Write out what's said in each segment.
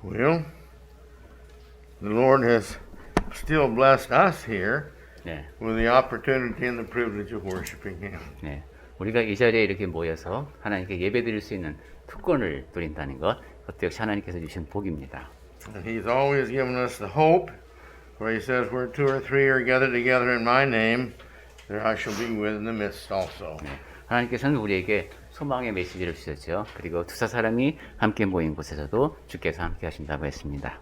Well, the Lord has still blessed us here 네, with the opportunity and the privilege of worshiping Him. 네. 우리가 이 자리에 이렇게 모여서 하나님께 예배드릴 수 있는 특권을 누린다는 것, 그것도 역시 하나님께서 주신 복입니다. And He's always given us the hope, where He says, where two or three are gathered together in my name, there I shall be with in the midst also. 네. 하나님께서는 우리에게 소망의 메시지를 주셨죠. 그리고 두사 사람이 함께 모인 곳에서도 주께서 함께 하신다고 했습니다.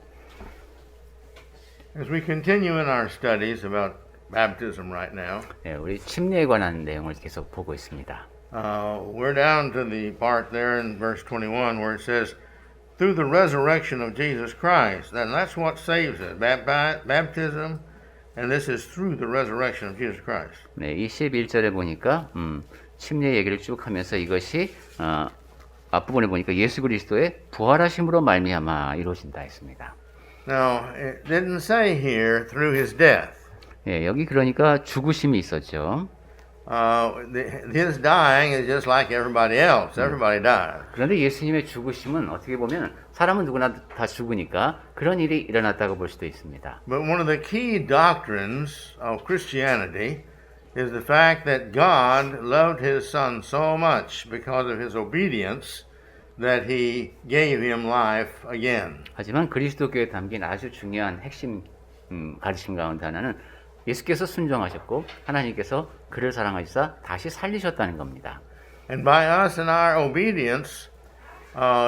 As we continue in our studies about baptism right now, 네, 우리 침례에 관한 내용을 계속 보고 있습니다. we're down to the part there in verse 21 where it says, through the resurrection of Jesus Christ. And that's what saves us, baptism, and this is through the resurrection of Jesus Christ. 네, 이 11절에 보니까 침례 얘기를 쭉 하면서 이것이 앞부분에 보니까 예수 그리스도의 부활하심으로 말미암아 이루어진다 했습니다. Now, it didn't say here through his death. 예, 여기 그러니까 죽으심이 있었죠. His dying is just like everybody else. Everybody dies. 그런데 예수님의 죽으심은 어떻게 보면 사람은 누구나 다 죽으니까 그런 일이 일어났다고 볼 수도 있습니다. But one of the key doctrines of Christianity is the fact that God loved his son so much because of his obedience that he gave him life again. 하지만 그리스도교에 담긴 아주 중요한 핵심 가르침 가운데 하나는 예수께서 순종하셨고 하나님께서 그를 사랑하시사 다시 살리셨다는 겁니다. And by us and our obedience,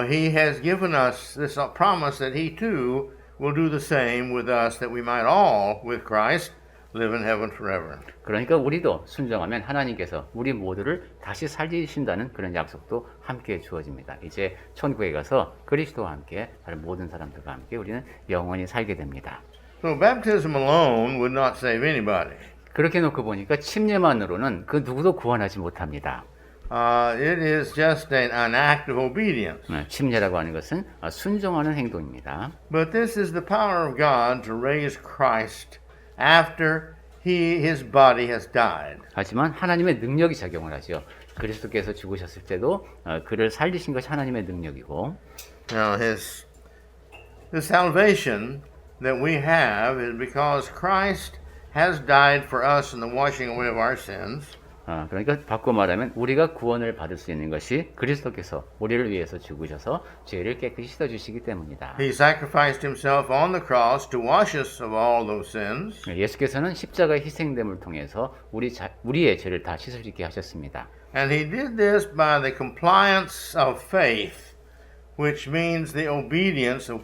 he has given us this promise that he too will do the same with us, that we might all, with Christ, live in heaven forever. 그러니까 우리도 순종하면 하나님께서 우리 모두를 다시 살리신다는 그런 약속도 함께 주어집니다. 이제 천국에 가서 그리스도와 함께 다른 모든 사람들과 함께 우리는 영원히 살게 됩니다. So baptism alone would not save anybody. 그렇게 놓고 보니까 침례만으로는 그 누구도 구원하지 못합니다. It is just an act of obedience. 침례라고 하는 것은 순종하는 행동입니다. But this is the power of God to raise Christ after his body has died. 하지만 하나님의 능력이 작용을 하죠. 그리스도께서 죽으셨을 때도 그를 살리신 것이 하나님의 능력이고. Now his salvation that we have is because Christ has died for us in the washing away of our sins. 그러니까 바꿔 말하면 우리가 구원을 받을 수 있는 것이 그리스도께서 우리를 위해서 죽으셔서 죄를 깨끗이 씻어주시기 때문이다. He sacrificed himself on the cross to wash us of all those sins. 예수께서는 십자가의 희생됨을 통해서 우리의 죄를 다 씻을 수 있게 하셨습니다. And he did this by the compliance of faith, which means the obedience of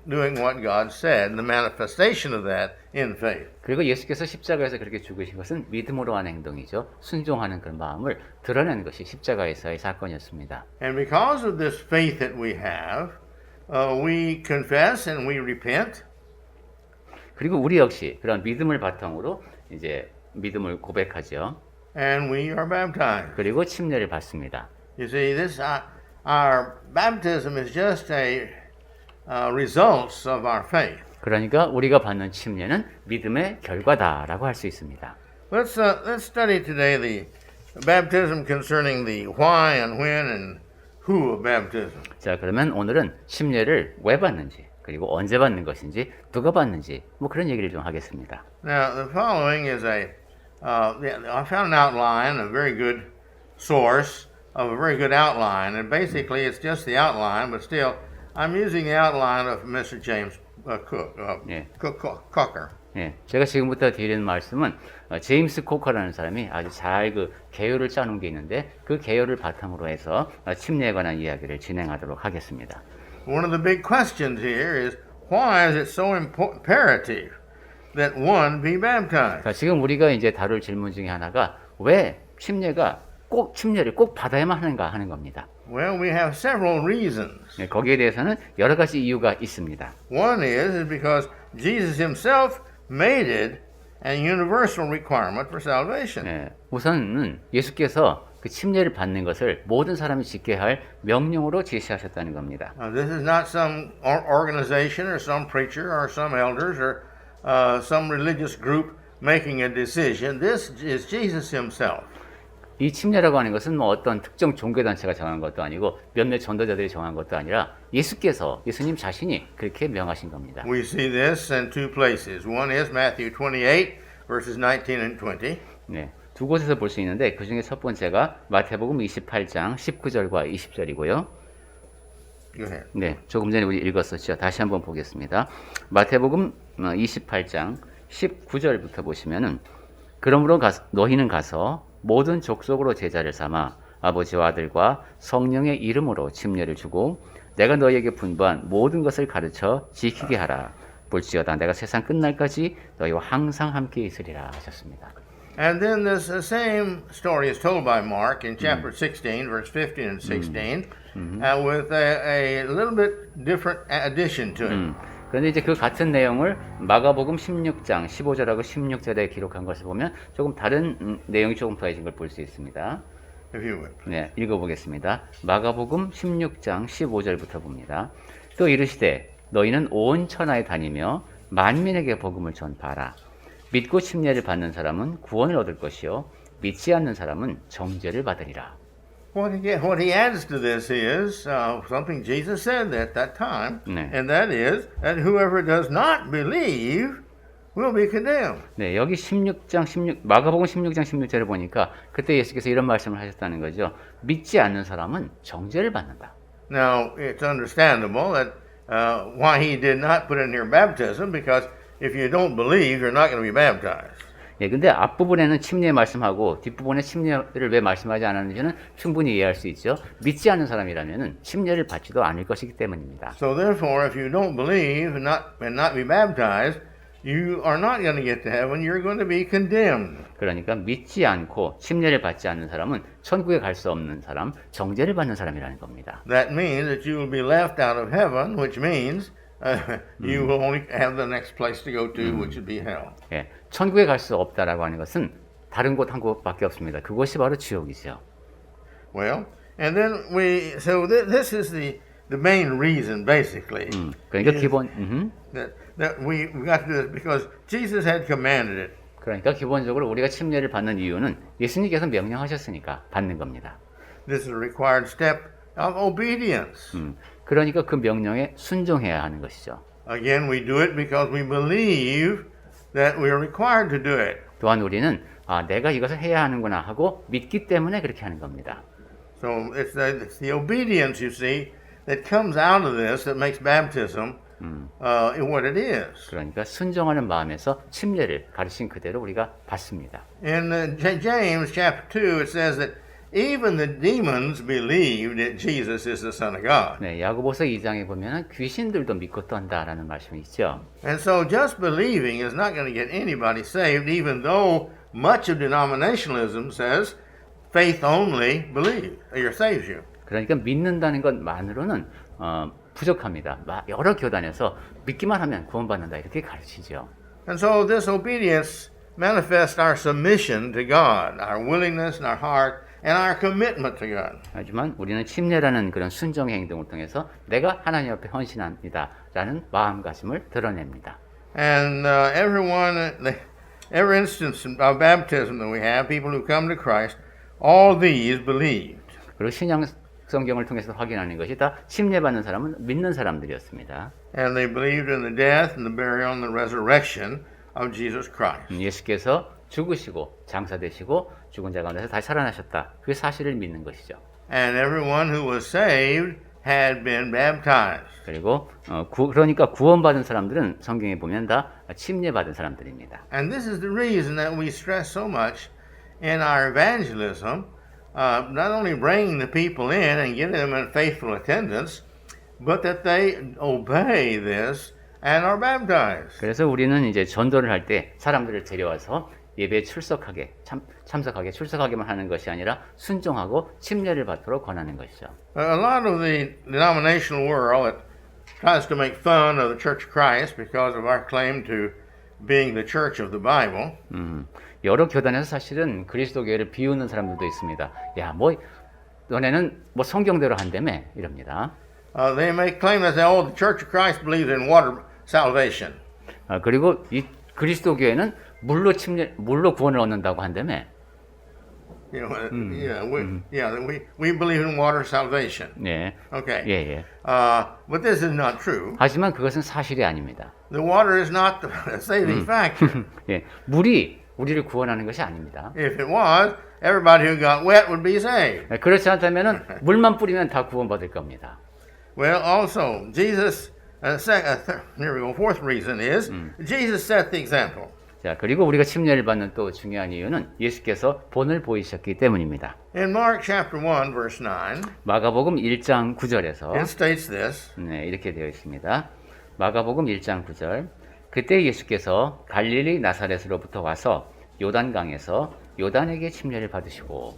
doing what God said, the manifestation of that in faith. 그리고 예수께서 십자가에서 그렇게 죽으신 것은 믿음으로 하는 행동이죠. 순종하는 그런 마음을 드러내는 것이 십자가에서의 사건이었습니다. And because of this faith that we have, we confess and we repent. 그리고 우리 역시 그런 믿음을 바탕으로 이제 믿음을 고백하죠. And we are baptized. 그리고 침례를 받습니다. You see, our baptism is just a results of our faith. 그러니까 우리가 받는 침례는 믿음의 결과다라고 할 수 있습니다. Let's study today the baptism concerning the why and when and who of baptism. 자, 그러면 오늘은 침례를 왜 받는지, 그리고 언제 받는 것인지, 누가 받는지, 뭐 그런 얘기를 좀 하겠습니다. Now, the following is I found an outline, a very good source of a very good outline, and basically it's just the outline, but still I'm using the outline of Mr. James Cocker. 예, 제가 지금부터 드리는 말씀은 제임스 코커라는 사람이 아주 잘 그 개요를 짜놓은 게 있는데 그 개요를 바탕으로 해서 침례에 관한 이야기를 진행하도록 하겠습니다. One of the big questions here is why is it so imperative that one be baptized? 자, 지금 우리가 이제 다룰 질문 중에 하나가 왜 침례를 꼭 받아야만 하는가 하는 겁니다. Well, we have several reasons. 네, 거기에 대해서는 여러 가지 이유가 있습니다. One is because Jesus himself made it a universal requirement for salvation. 네, 우선은 예수께서 그 침례를 받는 것을 모든 사람이 지켜야 할 명령으로 제시하셨다는 겁니다. This is not some organization or some preacher or some elders or some religious group making a decision. This is Jesus himself. 이 침례라고 하는 것은 뭐 어떤 특정 종교단체가 정한 것도 아니고 몇몇 전도자들이 정한 것도 아니라 예수님 자신이 그렇게 명하신 겁니다. We see this in two places. One is Matthew 28, verses 19 and 20. 네, 두 곳에서 볼 수 있는데 그 중에 첫 번째가 마태복음 28장 19절과 20절이고요. Go ahead. 네, 조금 전에 우리 읽었었죠. 다시 한번 보겠습니다. 마태복음 28장 19절부터 보시면은 그러므로 너희는 가서 모든 족속으로 제자를 삼아 아버지와 아들과 성령의 이름으로 침례를 주고 내가 너희에게 분부한 모든 것을 가르쳐 지키게 하라. 볼지어다 내가 세상 끝날까지 너희와 항상 함께 있으리라 하셨습니다. And then this same story is told by Mark in chapter 16, verse 15 and 16, with a little bit different addition to it. 그런데 이제 그 같은 내용을 마가복음 16장 15절하고 16절에 기록한 것을 보면 조금 다른 내용이 조금 더해진 걸 볼 수 있습니다. If you would. 네, 읽어보겠습니다. 마가복음 16장 15절부터 봅니다. 또 이르시되 너희는 온 천하에 다니며 만민에게 복음을 전파하라. 믿고 침례를 받는 사람은 구원을 얻을 것이요 믿지 않는 사람은 정죄를 받으리라. What he adds to this is something Jesus said at that time, 네. and that is that whoever does not believe will be condemned. 네, 여기 마가복음 16장 16절을 보니까 그때 예수께서 이런 말씀을 하셨다는 거죠. 믿지 않는 사람은 정죄를 받는다. Now, it's understandable that why he did not put in here baptism, because if you don't believe, you're not going to be baptized. 예, 근데 앞부분에는 침례 말씀하고 뒷부분에 침례를 왜 말씀하지 않았는지는 충분히 이해할 수 있죠. 믿지 않는 사람이라면은 침례를 받지도 않을 것이기 때문입니다. So therefore, if you don't believe and not be baptized, you are not going to get to heaven. You're going to be condemned. 그러니까 믿지 않고 침례를 받지 않는 사람은 천국에 갈 수 없는 사람, 정죄를 받는 사람이라는 겁니다. That means that you will be left out of heaven, which means you will only have the next place to go to, which would be hell. 예, 천국에 갈 수 없다라고 하는 것은 다른 곳 한 곳밖에 없습니다. 그것이 바로 지옥이죠. Well, and then so this is the main reason, basically. 그러니까 is 기본, that we got to do this because Jesus had commanded it. 그러니까 기본적으로 우리가 침례를 받는 이유는 예수님께서 명령하셨으니까 받는 겁니다. This is a required step of obedience. 그러니까 그 명령에 순종해야 하는 것이죠. Again, we do it because we believe that we are required to do it. 또한 우리는 내가 이것을 해야 하는구나 하고 믿기 때문에 그렇게 하는 겁니다. So it's the obedience, you see, that comes out of this that makes baptism what it is. 그러니까 순종하는 마음에서 침례를 가르친 그대로 우리가 받습니다. In James chapter 2, it says that even the demons believed that Jesus is the Son of God. 네, 야고보서 2장에 보면은 귀신들도 믿고 떤다라는 말씀이 있죠. And so just believing is not going to get anybody saved, even though much of denominationalism says faith only saves you. 그러니까 믿는다는 것만으로는 부족합니다. 여러 교단에서 믿기만 하면 구원받는다 이렇게 가르치죠. And so this obedience manifests our submission to God, our willingness and our heart and our commitment to God. 하지만 우리는 침례라는 그런 순종의 행동을 통해서 내가 하나님 앞에 헌신합니다라는 마음가짐을 드러냅니다. And every instance of baptism that we have, people who come to Christ, all these believed. 그리고 신약 성경을 통해서 확인하는 것이 다 침례받는 사람은 믿는 사람들이었습니다. And they believed in the death and the burial and the resurrection of Jesus Christ. 예수께서 죽으시고 장사되시고 죽은 자 가운데서 다시 살아나셨다. 그 사실을 믿는 것이죠. And everyone who was saved had been baptized. 그리고 그러니까 구원받은 사람들은 성경에 보면 다 침례받은 사람들입니다. And this is the reason that we stress so much in our evangelism, not only bringing the people in and getting them in faithful attendance, but that they obey this and are baptized. 그래서 우리는 이제 전도를 할 때 사람들을 데려와서 예배에 출석하게만 하는 것이 아니라 순종하고 침례를 받도록 권하는 것이죠. A lot of the denominational world tries to make fun of the Church of Christ because of our claim to being the church of the Bible. 여러 교단에서 사실은 그리스도 교회를 비웃는 사람들도 있습니다. 야, 너네는 성경대로 한다며 이럽니다. They may claim that the Church of Christ believes in water salvation. 그리고 이 그리스도 교회는 물로 구원을 얻는다고 한다며. You know, we believe in water salvation. 네. Okay. 예, 예. But this is not true. 하지만 그것은 사실이 아닙니다. The water is not the saving factor. 예. 물이 우리를 구원하는 것이 아닙니다. If it was, everybody who got wet would be saved. 예, 그렇지 않다면은 물만 뿌리면 다 구원받을 겁니다. Well, also, Jesus, here we go, fourth reason is, Jesus set the example. 자, 그리고 우리가 침례를 받는 또 중요한 이유는 예수께서 본을 보이셨기 때문입니다. In Mark chapter 1, verse 9, 마가복음 1장 9절에서 it states this, 네, 이렇게 되어 있습니다. 마가복음 1장 9절. 그때 예수께서 갈릴리 나사렛으로부터 와서 요단강에서 요단에게 침례를 받으시고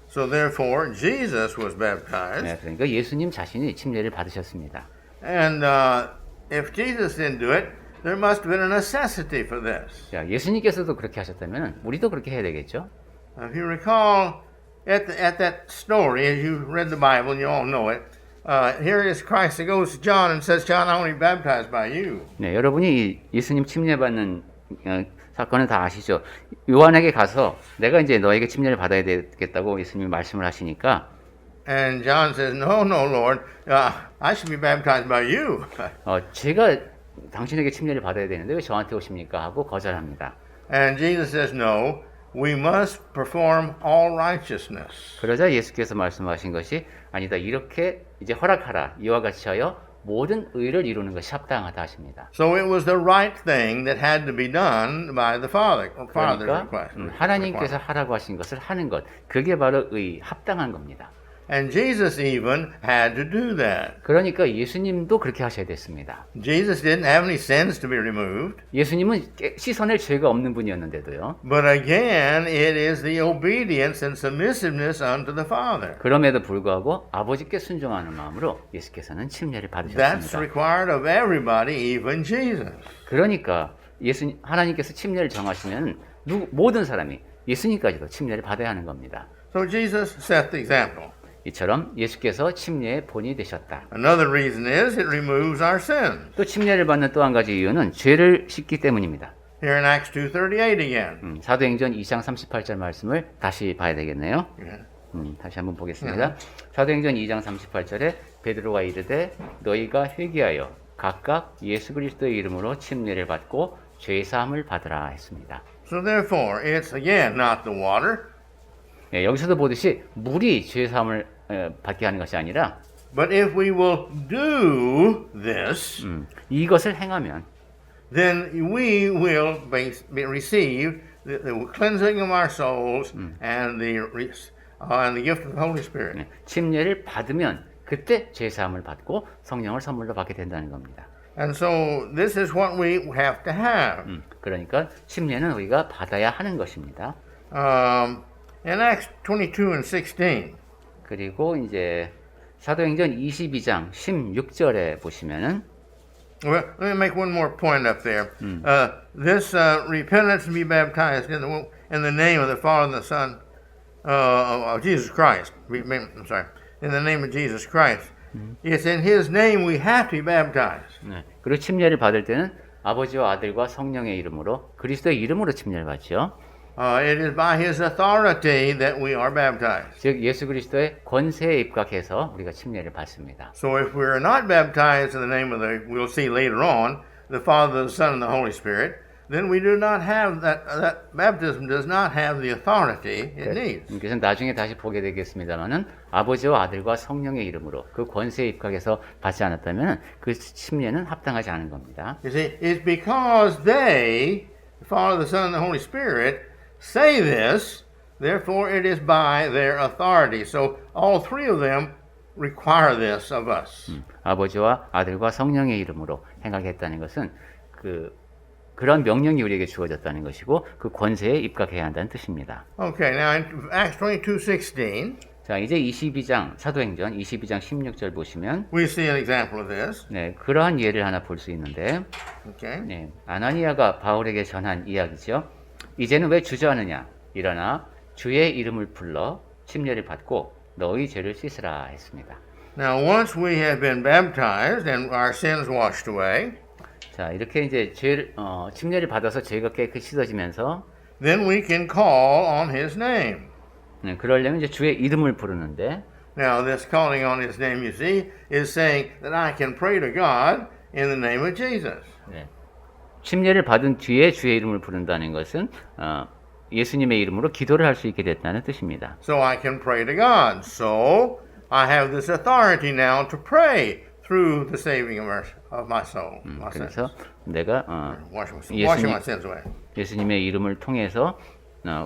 so therefore Jesus was baptized, 네, 그러니까 예수님 자신이 침례를 받으셨습니다. and if Jesus didn't do it, there must have been a necessity for this. 자, 예수님께서도 그렇게 하셨다면 우리도 그렇게 해야 되겠죠? If you recall, at that story, as you read the Bible and you all know it, here is Christ that goes to John and says, John, I want to be baptized by you. 네, 여러분이 이 예수님 침례받는 사건은 다 아시죠? 요한에게 가서 내가 이제 너에게 침례를 받아야 되겠다고 예수님이 말씀을 하시니까 And John says, no, Lord, I should be baptized by you. 제가 당신에게 침례를 받아야 되는데 왜 저한테 오십니까? 하고 거절합니다. And Jesus says, no, we must perform all righteousness. 그러자 예수께서 말씀하신 것이 아니다. 이렇게 이제 허락하라. 이와 같이 하여 모든 의를 이루는 것이 합당하다 하십니다. So it was the right thing that had to be done by the Father. Father's 그러니까 request. 하나님께서 하라고 하신 것을 하는 것. 그게 바로 합당한 겁니다. And Jesus even had to do that. 그러니까 예수님도 그렇게 하셔야 됐습니다. Jesus didn't have any sins to be removed. 예수님은 씻어낼 죄가 없는 분이었는데도요. But again, it is the obedience and submissiveness unto the Father. 그럼에도 불구하고 아버지께 순종하는 마음으로 예수께서는 침례를 That's 받으셨습니다. required of everybody, even Jesus. 그러니까 하나님께서 침례를 정하시면 모든 사람이 예수님까지도 침례를 받아야 하는 겁니다. So Jesus set the example. 이처럼 예수께서 침례의 본이 되셨다. Another reason is it removes our sins. 또 침례를 받는 또 한 가지 이유는 죄를 씻기 때문입니다. Here in Acts 2:38 again. 사도행전 2장 38절 말씀을 다시 봐야 되겠네요. 다시 한번 보겠습니다. 사도행전 2장 38절에 베드로가 이르되 너희가 회개하여 각각 예수 그리스도의 이름으로 침례를 받고 죄 사함을 받으라 했습니다. So therefore, it's again not the water, 예, 여기서도 보듯이 물이 죄 사함을 받게 하는 것이 아니라 but if we will do this, 이것을 행하면 then we will receive the cleansing of our souls and the gift of the Holy Spirit. 침례를 받으면 그때 죄 사함을 받고 성령을 선물로 받게 된다는 겁니다. And so this is what we have to have. 그러니까 침례는 우리가 받아야 하는 것입니다. In Acts 22 and 16, 그리고 이제 사도행전 22장 16절에 보시면은 well, let me make one more point up there. This repentance and be baptized in the name of the Father and the Son of Jesus Christ. I'm sorry, in the name of Jesus Christ. It's in His name we have to be baptized. 네. 그리고 침례를 받을 때는 아버지와 아들과 성령의 이름으로 그리스도의 이름으로 침례를 받죠. It is by His authority that we are baptized. 즉 예수 그리스도의 권세에 입각해서 우리가 침례를 받습니다. So if we are not baptized in the name of we'll see later on, the Father, the Son, and the Holy Spirit, then we do not have that baptism does not have the authority it needs. 그래서 나중에 다시 보게 되겠습니다만은 아버지와 아들과 성령의 이름으로 그 권세에 입각해서 받지 않았다면 그 침례는 합당하지 않은 겁니다. You see, it's because they, the Father, the Son, and the Holy Spirit, say this, therefore it is by their authority. So all three of them require this of us. 아버지와 아들과 성령의 이름으로 행하게 했다는 것은 그런 명령이 우리에게 주어졌다는 것이고 그 권세에 입각해야 한다는 뜻입니다. Okay, now in Acts 22:16, 자, 이제 22장 사도행전 22장 16절 보시면 we see an example of this. 네, 그러한 예를 하나 볼 수 있는데 Okay. 네, 아나니아가 바울에게 전한 이야기죠. 이제는 왜 주저하느냐? 일어나 주의 이름을 불러 침례를 받고 너희 죄를 씻으라 했습니다. Now once we have been baptized and our sins washed away, 자, 이렇게 이제 침례를 받아서 죄가 깨끗이 씻어지면서 then we can call on His name. 그러려면 이제 주의 이름을 부르는데 Now, this calling on his name, you see, is saying that I can pray to God in the name of Jesus. 네. 침례를 받은 뒤에 주의 이름을 부른다는 것은 예수님의 이름으로 기도를 할 수 있게 됐다는 뜻입니다. So I can pray to God. So I have this authority now to pray through the saving of my soul. My sins. 그래서 내가 Washing my sins away. 예수님의 이름을 통해서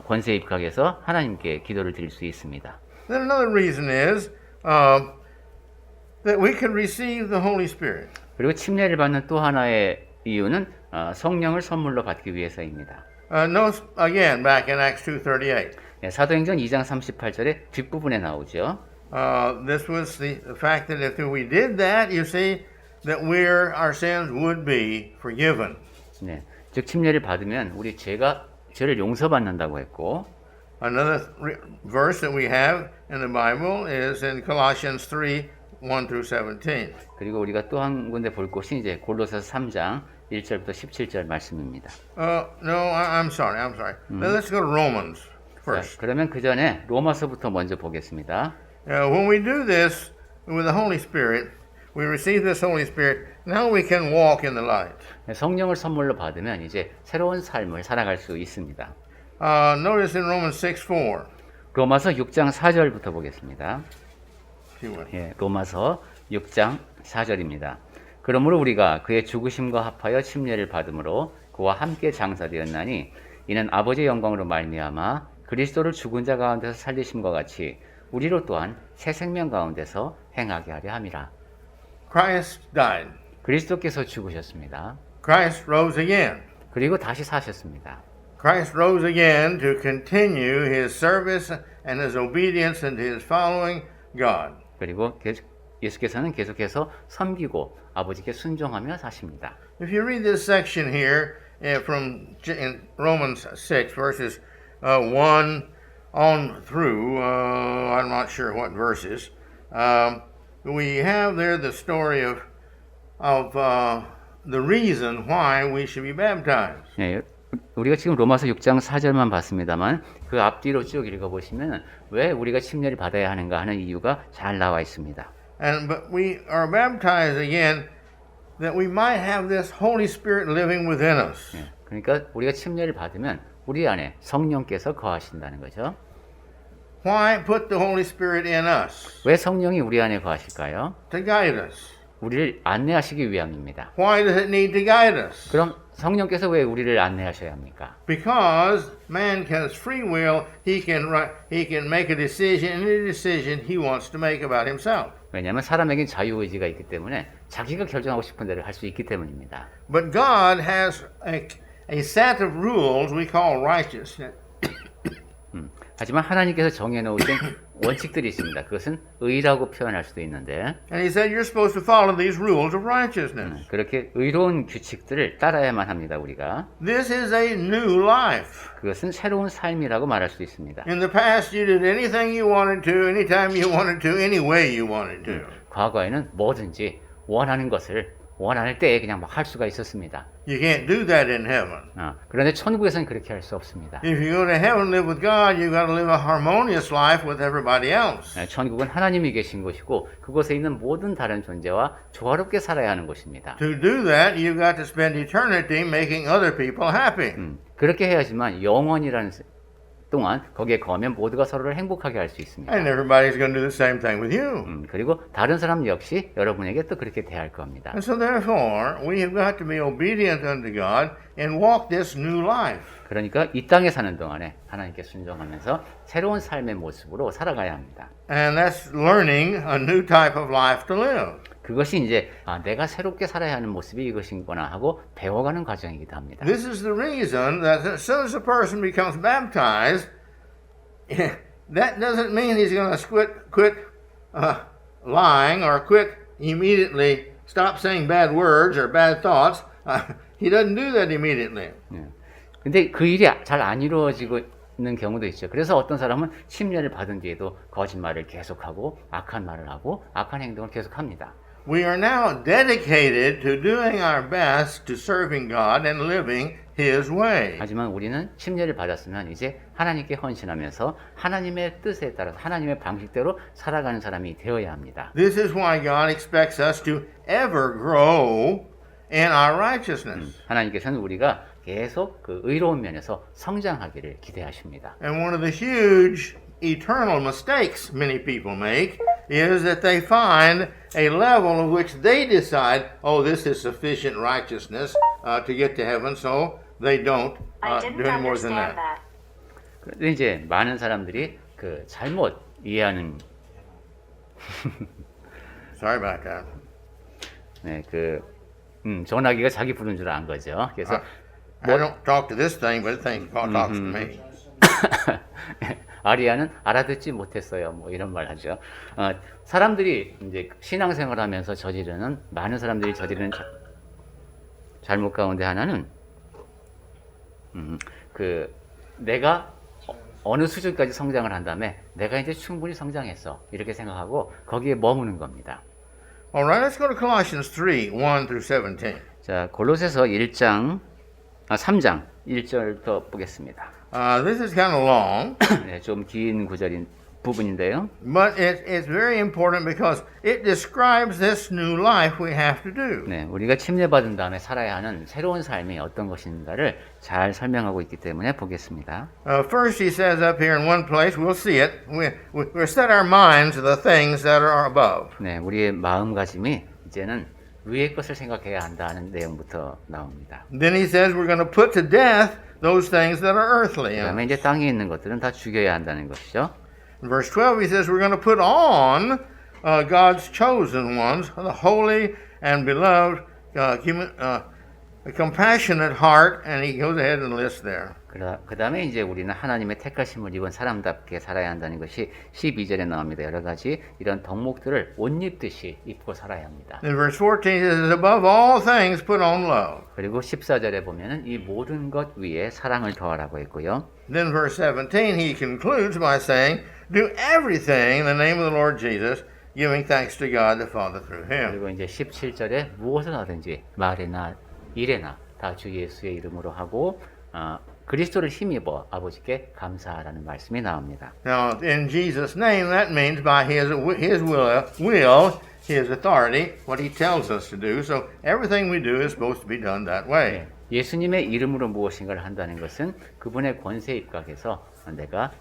권세 입각해서 하나님께 기도를 드릴 수 있습니다. Then another reason is that we can receive the Holy Spirit. 그리고 침례를 받는 또 하나의 이유는 성령을 선물로 받기 위해서입니다. Notice again back in Acts 2:38. 네, 사도행전 2장 38절의 뒷부분에 나오죠. This was the fact that if we did that, you see, that our sins would be forgiven. 네, 즉 침례를 받으면 우리 죄를 용서받는다고 했고 Another verse that we have in the Bible is in Colossians 3:1 through 17. 그리고 우리가 또 한 군데 볼 곳이 이제 골로새서 3장 1절부터 17절 말씀입니다. No, I'm sorry. Let's go to Romans first. 자, 그러면 그 전에 로마서부터 먼저 보겠습니다. When we do this with the Holy Spirit, we receive this Holy Spirit, now we can walk in the light. 성령을 선물로 받으면 이제 새로운 삶을 살아갈 수 있습니다. Notice in Romans 6:4. 로마서 6장 4절부터 보겠습니다. If you will. 예, 로마서 6장 4절입니다. 그러므로 우리가 그의 죽으심과 합하여 침례를 받음으로 그와 함께 장사되었나니 이는 아버지의 영광으로 말미암아 그리스도를 죽은 자 가운데서 살리심과 같이 우리로 또한 새 생명 가운데서 행하게 하려 함이라. Christ died. 그리스도께서 죽으셨습니다. Christ rose again. 그리고 다시 사셨습니다. Christ rose again to continue his service and his obedience and his following God. 그리고 예수께서는 계속해서 섬기고 아버지께 순종하며 사십니다. If you read this section here in Romans 6 verses 1 on through, I'm not sure what verses, we have there the story of the reason why we should be baptized. 네, 우리가 지금 로마서 6장 4절만 봤습니다만 그 앞뒤로 쭉 읽어보시면 왜 우리가 침례를 받아야 하는가 하는 이유가 잘 나와 있습니다. But we are baptized again that we might have this Holy Spirit living within us. 네, 그러니까 우리가 침례를 받으면 우리 안에 성령께서 거하신다는 거죠. Why put the Holy Spirit in us? 왜 성령이 우리 안에 거하실까요? To guide us. 우리를 안내하시기 위함입니다. Why does it need to guide us? 그럼 성령께서 왜 우리를 안내하셔야 합니까? Because man has free will, he can make a decision, any decision he wants to make about himself. 왜냐하면 사람에겐 자유의지가 있기 때문에 자기가 결정하고 싶은 대로 할 수 있기 때문입니다. But God has a set of rules we call righteousness. 하지만 하나님께서 정해놓으신 원칙들이 있습니다. 그것은 의라고 표현할 수도 있는데 And he said you're supposed to follow these rules of righteousness. 그렇게 의로운 규칙들을 따라야만 합니다. 우리가 This is a new life. 그것은 새로운 삶이라고 말할 수 있습니다. In the past you did anything you wanted to, anytime you wanted to, any way you wanted to. 과거에는 뭐든지 원하는 것을 원할 때에 그냥 막 할 수가 있었습니다. You can't do that in heaven. 그런데 천국에서는 그렇게 할 수 없습니다. If you go to heaven and live with God, you've got to live a harmonious life with everybody else. 천국은 하나님이 계신 곳이고 그곳에 있는 모든 다른 존재와 조화롭게 살아야 하는 곳입니다. To do that, you've got to spend eternity making other people happy. 그렇게 해야지만 영원이라는 동안 거기에 거하면 모두가 서로를 행복하게 할 수 있습니다. And everybody's going to do the same thing with you. 그리고 다른 사람 역시 여러분에게 또 그렇게 대할 겁니다. And so therefore, we have got to be obedient unto God and walk this new life. 그러니까 이 땅에 사는 동안에 하나님께 순종하면서 새로운 삶의 모습으로 살아가야 합니다. And that's learning a new type of life to live. 그것이 이제 내가 새롭게 살아야 하는 모습이 이것이구나 하고 배워가는 과정이기도 합니다. This is the reason that as soon as a person becomes baptized, that doesn't mean he's going to quit lying or quit immediately, stop saying bad words or bad thoughts. He doesn't do that immediately. 근데 그 일이 잘 안 이루어지고 있는 경우도 있죠. 그래서 어떤 사람은 침례를 받은 뒤에도 거짓말을 계속하고 악한 말을 하고 악한 행동을 계속합니다. we are now dedicated to doing our best to serving God and living His way. 하지만 우리는 침례를 받았으면 이제 하나님께 헌신하면서 하나님의 뜻에 따라서 하나님의 방식대로 살아가는 사람이 되어야 합니다. This is why God expects us to ever grow in our righteousness. 하나님께서는 우리가 계속 그 의로운 면에서 성장하기를 기대하십니다. And one of the huge eternal mistakes many people make is that they find a level of which they decide, oh, this is sufficient righteousness to get to heaven, so they don't I do didn't any more than understand that. that. 그런데 이제 많은 사람들이 그 잘못 이해하는 Sorry about that. 네, 전화기가 자기 부른 줄 안 거죠. 그래서 I don't talk to this thing, but the thing talks to me. 아리아는 알아듣지 못했어요. 뭐 이런 말 하죠. 사람들이 이제 신앙생활하면서 저지르는 많은 사람들이 저지르는 잘못 가운데 하나는 내가 어느 수준까지 성장을 한 다음에 내가 이제 충분히 성장했어 이렇게 생각하고 거기에 머무는 겁니다. All right, let's go to Colossians 3, 1 through 17. 자, 골로새서 3장 1절부터 보겠습니다. This is kind of long, 네, 좀 긴 부분인데요. but it's very important because it describes this new life we have to do. 네, 우리가 침례받은 다음에 살아야 하는 새로운 삶이 어떤 것인가를 잘 설명하고 있기 때문에 보겠습니다. First, he says up here in one place, we'll see it, we'll set our minds to the things that are above. 네, 우리의 마음가짐이 이제는 위의 것을 생각해야 한다는 내용부터 나옵니다. Then he says we're going to put to death those things that are earthly. 그다음에 이제 땅에 있는 것들은 다 죽여야 한다는 것이죠. In verse 12, he says we're going to put on God's chosen ones, the holy and beloved, compassionate heart, and he goes ahead and lists there. 그 다음에 이제 우리는 하나님의 택하심을 입은 사람답게 살아야 한다는 것이 12절에 나옵니다. 여러 가지 이런 덕목들을 옷 입듯이 입고 살아야 합니다. In verse 14, he says, above all things, put on love. 그리고 14절에 보면은 이 모든 것 위에 사랑을 더하라고 했고요. Then verse 17, he concludes by saying, do everything in the name of the Lord Jesus, giving thanks to God the Father through him. 그리고 이제 17절에 무엇을 하든지 말이나 일에나 다 주 예수의 이름으로 하고 그리스도를 힘입어 아버지께 감사하라는 말씀이 나옵니다. Now, in Jesus' name, that means by his will, his authority, what he tells us to do. So everything we do is supposed to be done that way. 예수님의 이름으로 무엇인가를 한다는 것은 그분의 권세에 입각해서 내가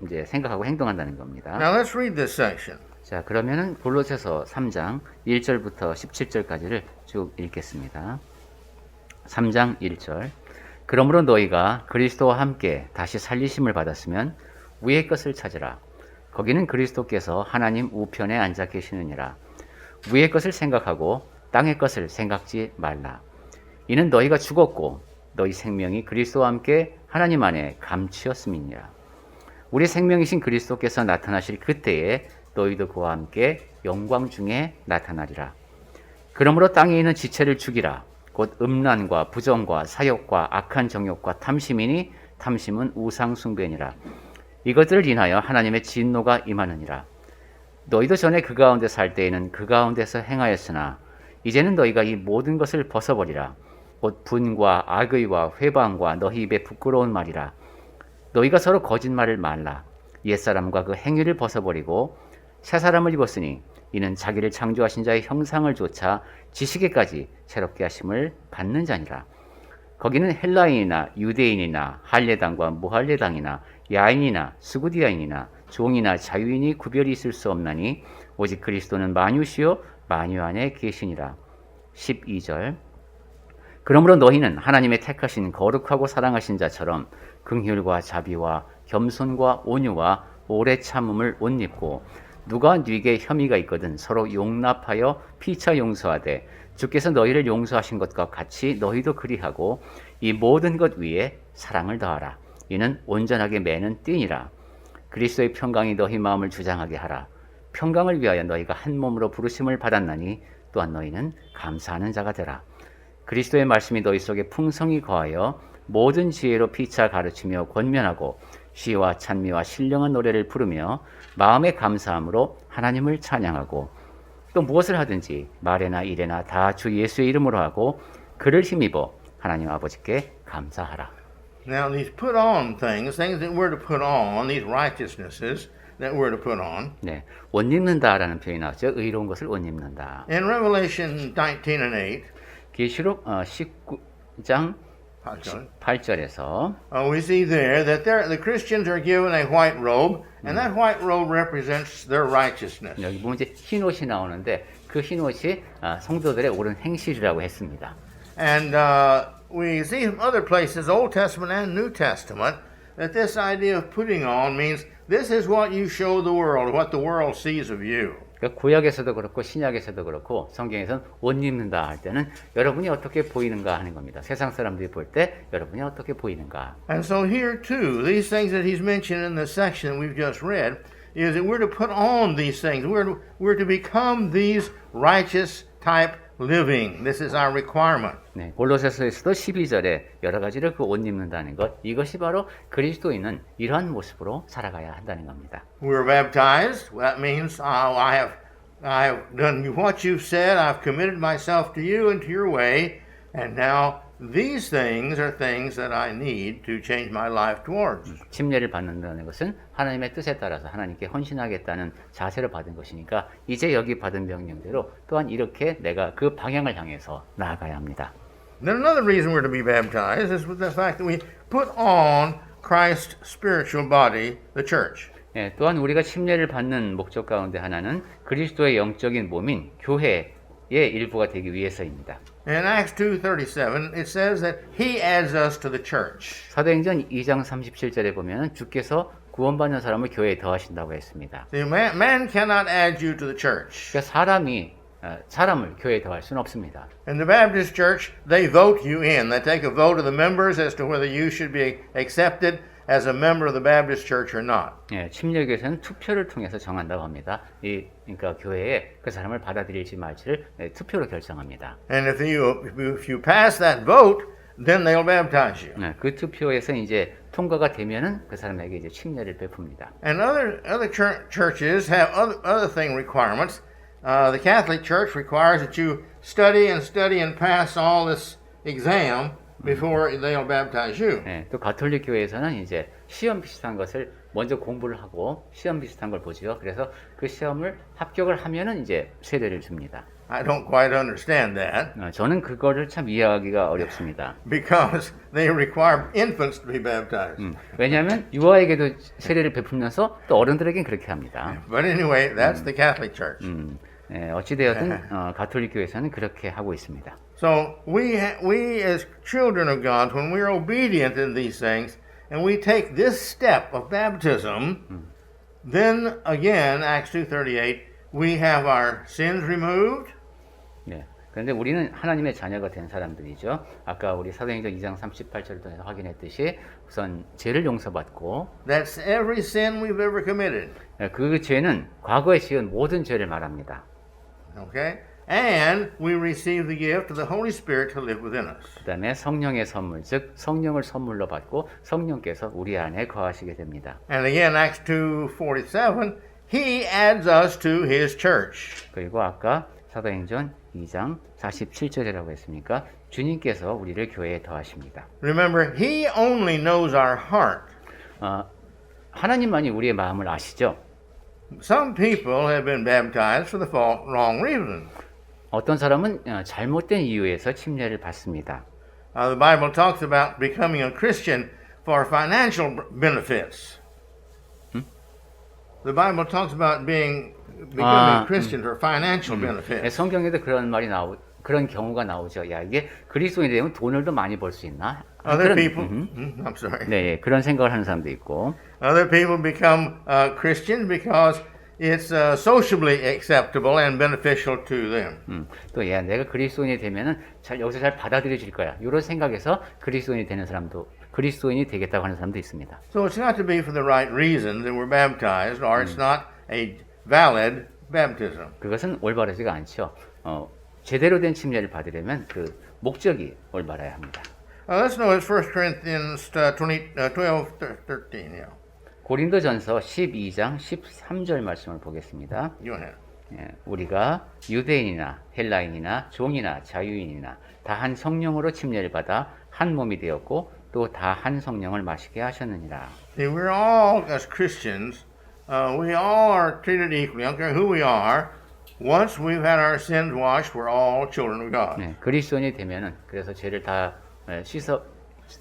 이제 생각하고 행동한다는 겁니다. Now, let's read this section. 자, 그러면은 골로새서 3장 1절부터 17절까지를 쭉 읽겠습니다. 3장 1절. 그러므로 너희가 그리스도와 함께 다시 살리심을 받았으면 위의 것을 찾으라. 거기는 그리스도께서 하나님 우편에 앉아 계시느니라. 위의 것을 생각하고 땅의 것을 생각지 말라. 이는 너희가 죽었고 너희 생명이 그리스도와 함께 하나님 안에 감추었음이니라. 우리 생명이신 그리스도께서 나타나실 그때에 너희도 그와 함께 영광 중에 나타나리라. 그러므로 땅에 있는 지체를 죽이라. 곧 음란과 부정과 사욕과 악한 정욕과 탐심이니 탐심은 우상 숭배니라. 이것들을 인하여 하나님의 진노가 임하느니라. 너희도 전에 그 가운데 살 때에는 그 가운데서 행하였으나 이제는 너희가 이 모든 것을 벗어버리라. 곧 분과 악의와 회방과 너희 입에 부끄러운 말이라. 너희가 서로 거짓말을 말라. 옛사람과 그 행위를 벗어버리고 새 사람을 입었으니 이는 자기를 창조하신 자의 형상을 조차 지식에까지 새롭게 하심을 받는 자니라. 거기는 헬라인이나 유대인이나 할례당과 무할례당이나 야인이나 스구디아인이나 종이나 자유인이 구별이 있을 수 없나니 오직 그리스도는 만유시요 만유 안에 계시니라. 12절. 그러므로 너희는 하나님의 택하신 거룩하고 사랑하신 자처럼 긍휼과 자비와 겸손과 온유와 오래 참음을 옷 입고 누가 네게 혐의가 있거든 서로 용납하여 피차 용서하되 주께서 너희를 용서하신 것과 같이 너희도 그리하고 이 모든 것 위에 사랑을 더하라. 이는 온전하게 매는 띠니라. 그리스도의 평강이 너희 마음을 주장하게 하라. 평강을 위하여 너희가 한 몸으로 부르심을 받았나니 또한 너희는 감사하는 자가 되라. 그리스도의 말씀이 너희 속에 풍성히 거하여 모든 지혜로 피차 가르치며 권면하고 시와 찬미와 신령한 노래를 부르며 마음의 감사함으로 하나님을 찬양하고 또 무엇을 하든지 말에나 일에나 다 주 예수의 이름으로 하고 그를 힘입어 하나님 아버지께 감사하라. Now, these put on things that we're to put on, these righteousnesses that we're to put on. 네, 옷 입는다라는 표현이 나왔죠. 의로운 것을 옷 입는다. In Revelation 19 and 8, 계시록 19장 8절에서 we see there that the Christians are given a white robe, and that white robe represents their righteousness. 여기 보면 이제 흰 옷이 나오는데 그 흰 옷이 성도들의 옳은 행실이라고 했습니다. And we see from other places, Old Testament and New Testament, that this idea of putting on means this is what you show the world, what the world sees of you. 그러니까 구약에서도 그렇고 신약에서도 그렇고 성경에서는 옷 입는다 할 때는 여러분이 어떻게 보이는가 하는 겁니다. 세상 사람들이 볼 때 여러분이 어떻게 보이는가. And so here too, these things that he's mentioned in the section that we've just read is that we're to put on these things. We're to become these righteous type living. This is our requirement. 네, 골로새서에서도 12절에 여러 가지를 그 옷 입는다는 것, 이것이 바로 그리스도인은 이러한 모습으로 살아가야 한다는 겁니다. We're baptized. That means I have done what you've said. I've committed myself to you and to your way, and now these things are things that I need to change my life towards. 침례를 받는다는 것은 하나님의 뜻에 따라서 하나님께 헌신하겠다는 자세를 받은 것이니까 이제 여기 받은 명령대로 또한 이렇게 내가 그 방향을 향해서 나아가야 합니다. Then another reason we're to be baptized is with the fact that we put on Christ's spiritual body, the church. 예, 또한 우리가 침례를 받는 목적 가운데 하나는 그리스도의 영적인 몸인 교회의 일부가 되기 위해서입니다. In Acts 2:37, it says that He adds us to the church. 사도행전 2장 37절에 보면 주께서 구원받는 사람을 교회에 더하신다고 했습니다. See, man cannot add you to the church. 그러니까 사람을 교회에 더할 수는 없습니다. In the Baptist church, they vote you in. They take a vote of the members as to whether you should be accepted as a member of the Baptist church or not. 예, 침례교에서는 투표를 통해서 정한다고 합니다. 그러니까 교회에 그 사람을 받아들일지 말지를 투표로 결정합니다. And if you pass that vote, then they'll baptize you. 예, 그 투표에서 이제 통과가 되면은 그 사람에게 이제 침례를 베풉니다. And other churches have other thing requirements. The Catholic Church requires that you study and pass all this exam before they'll baptize you. 예, 또 가톨릭 교회에서는 이제 시험 비슷한 것을 먼저 공부를 하고 시험 비슷한 걸 보지요. 그래서 그 시험을 합격을 하면은 이제 세례를 줍니다. I don't quite understand that 저는 그거를 참 이해하기가 어렵습니다. because they require infants to be baptized. 왜냐하면 유아에게도 세례를 베풀면서 또 어른들에겐 그렇게 합니다. But anyway, that's the Catholic Church. 예, 어찌되었든 가톨릭 교회에서는 그렇게 하고 있습니다. So we as children of God, when we're obedient in these things, and we take this step of baptism, then again, Acts 2:38, we have our sins removed. 네. 그런데 우리는 하나님의 자녀가 된 사람들이죠. 아까 우리 사도행전 2장 38절을 통해서 확인했듯이 우선 죄를 용서받고 That's every sin we've ever committed. 그 죄는 과거에 지은 모든 죄를 말합니다. Okay? And we receive the gift of the Holy Spirit to live within us. 그 다음에 성령의 선물, 즉 성령을 선물로 받고 성령께서 우리 안에 거하시게 됩니다. And again, Acts 2:47, He adds us to His church. 그리고 아까 사도행전 2장 47절이라고 했으니까 주님께서 우리를 교회에 더하십니다. Remember, He only knows our heart. 하나님만이 우리의 마음을 아시죠? Some people have been baptized for the wrong reason. 어떤 사람은 잘못된 이유에서 침례를 받습니다. The Bible talks about becoming a Christian for financial benefits. The Bible talks about becoming a Christian for financial benefits. 성경에도 그런 경우가 나오죠. 야, 이게 그리스도인이 되면 돈을 더 많이 벌 수 있나? Other people, I'm sorry. 네, 그런 생각을 하는 사람도 있고. Other people become Christians because it's socially acceptable and beneficial to them. 또 야, 내가 그리스도인이 되면은 여기서 잘 받아들여질 거야. 이런 생각에서 그리스도인이 되는 사람도 그리스도인이 되겠다고 하는 사람도 있습니다. So it's not to be for the right reasons that we're baptized, or it's not a valid baptism. 그것은 올바르지가 않죠. 제대로 된 침례를 받으려면 그 목적이 올바라야 합니다. Let's notice 1 Corinthians 12:13. Yeah. 고린도전서 12장 13절 말씀을 보겠습니다. Go ahead. 우리가 유대인이나 헬라인이나 종이나 자유인이나 다 한 성령으로 침례를 받아 한 몸이 되었고 또 다 한 성령을 마시게 하셨느니라. See, we're all, as Christians, we all are treated equally. I don't care who we are. Once we've had our sins washed, we're all children of God. 그리스도인이 되면은 그래서 죄를 다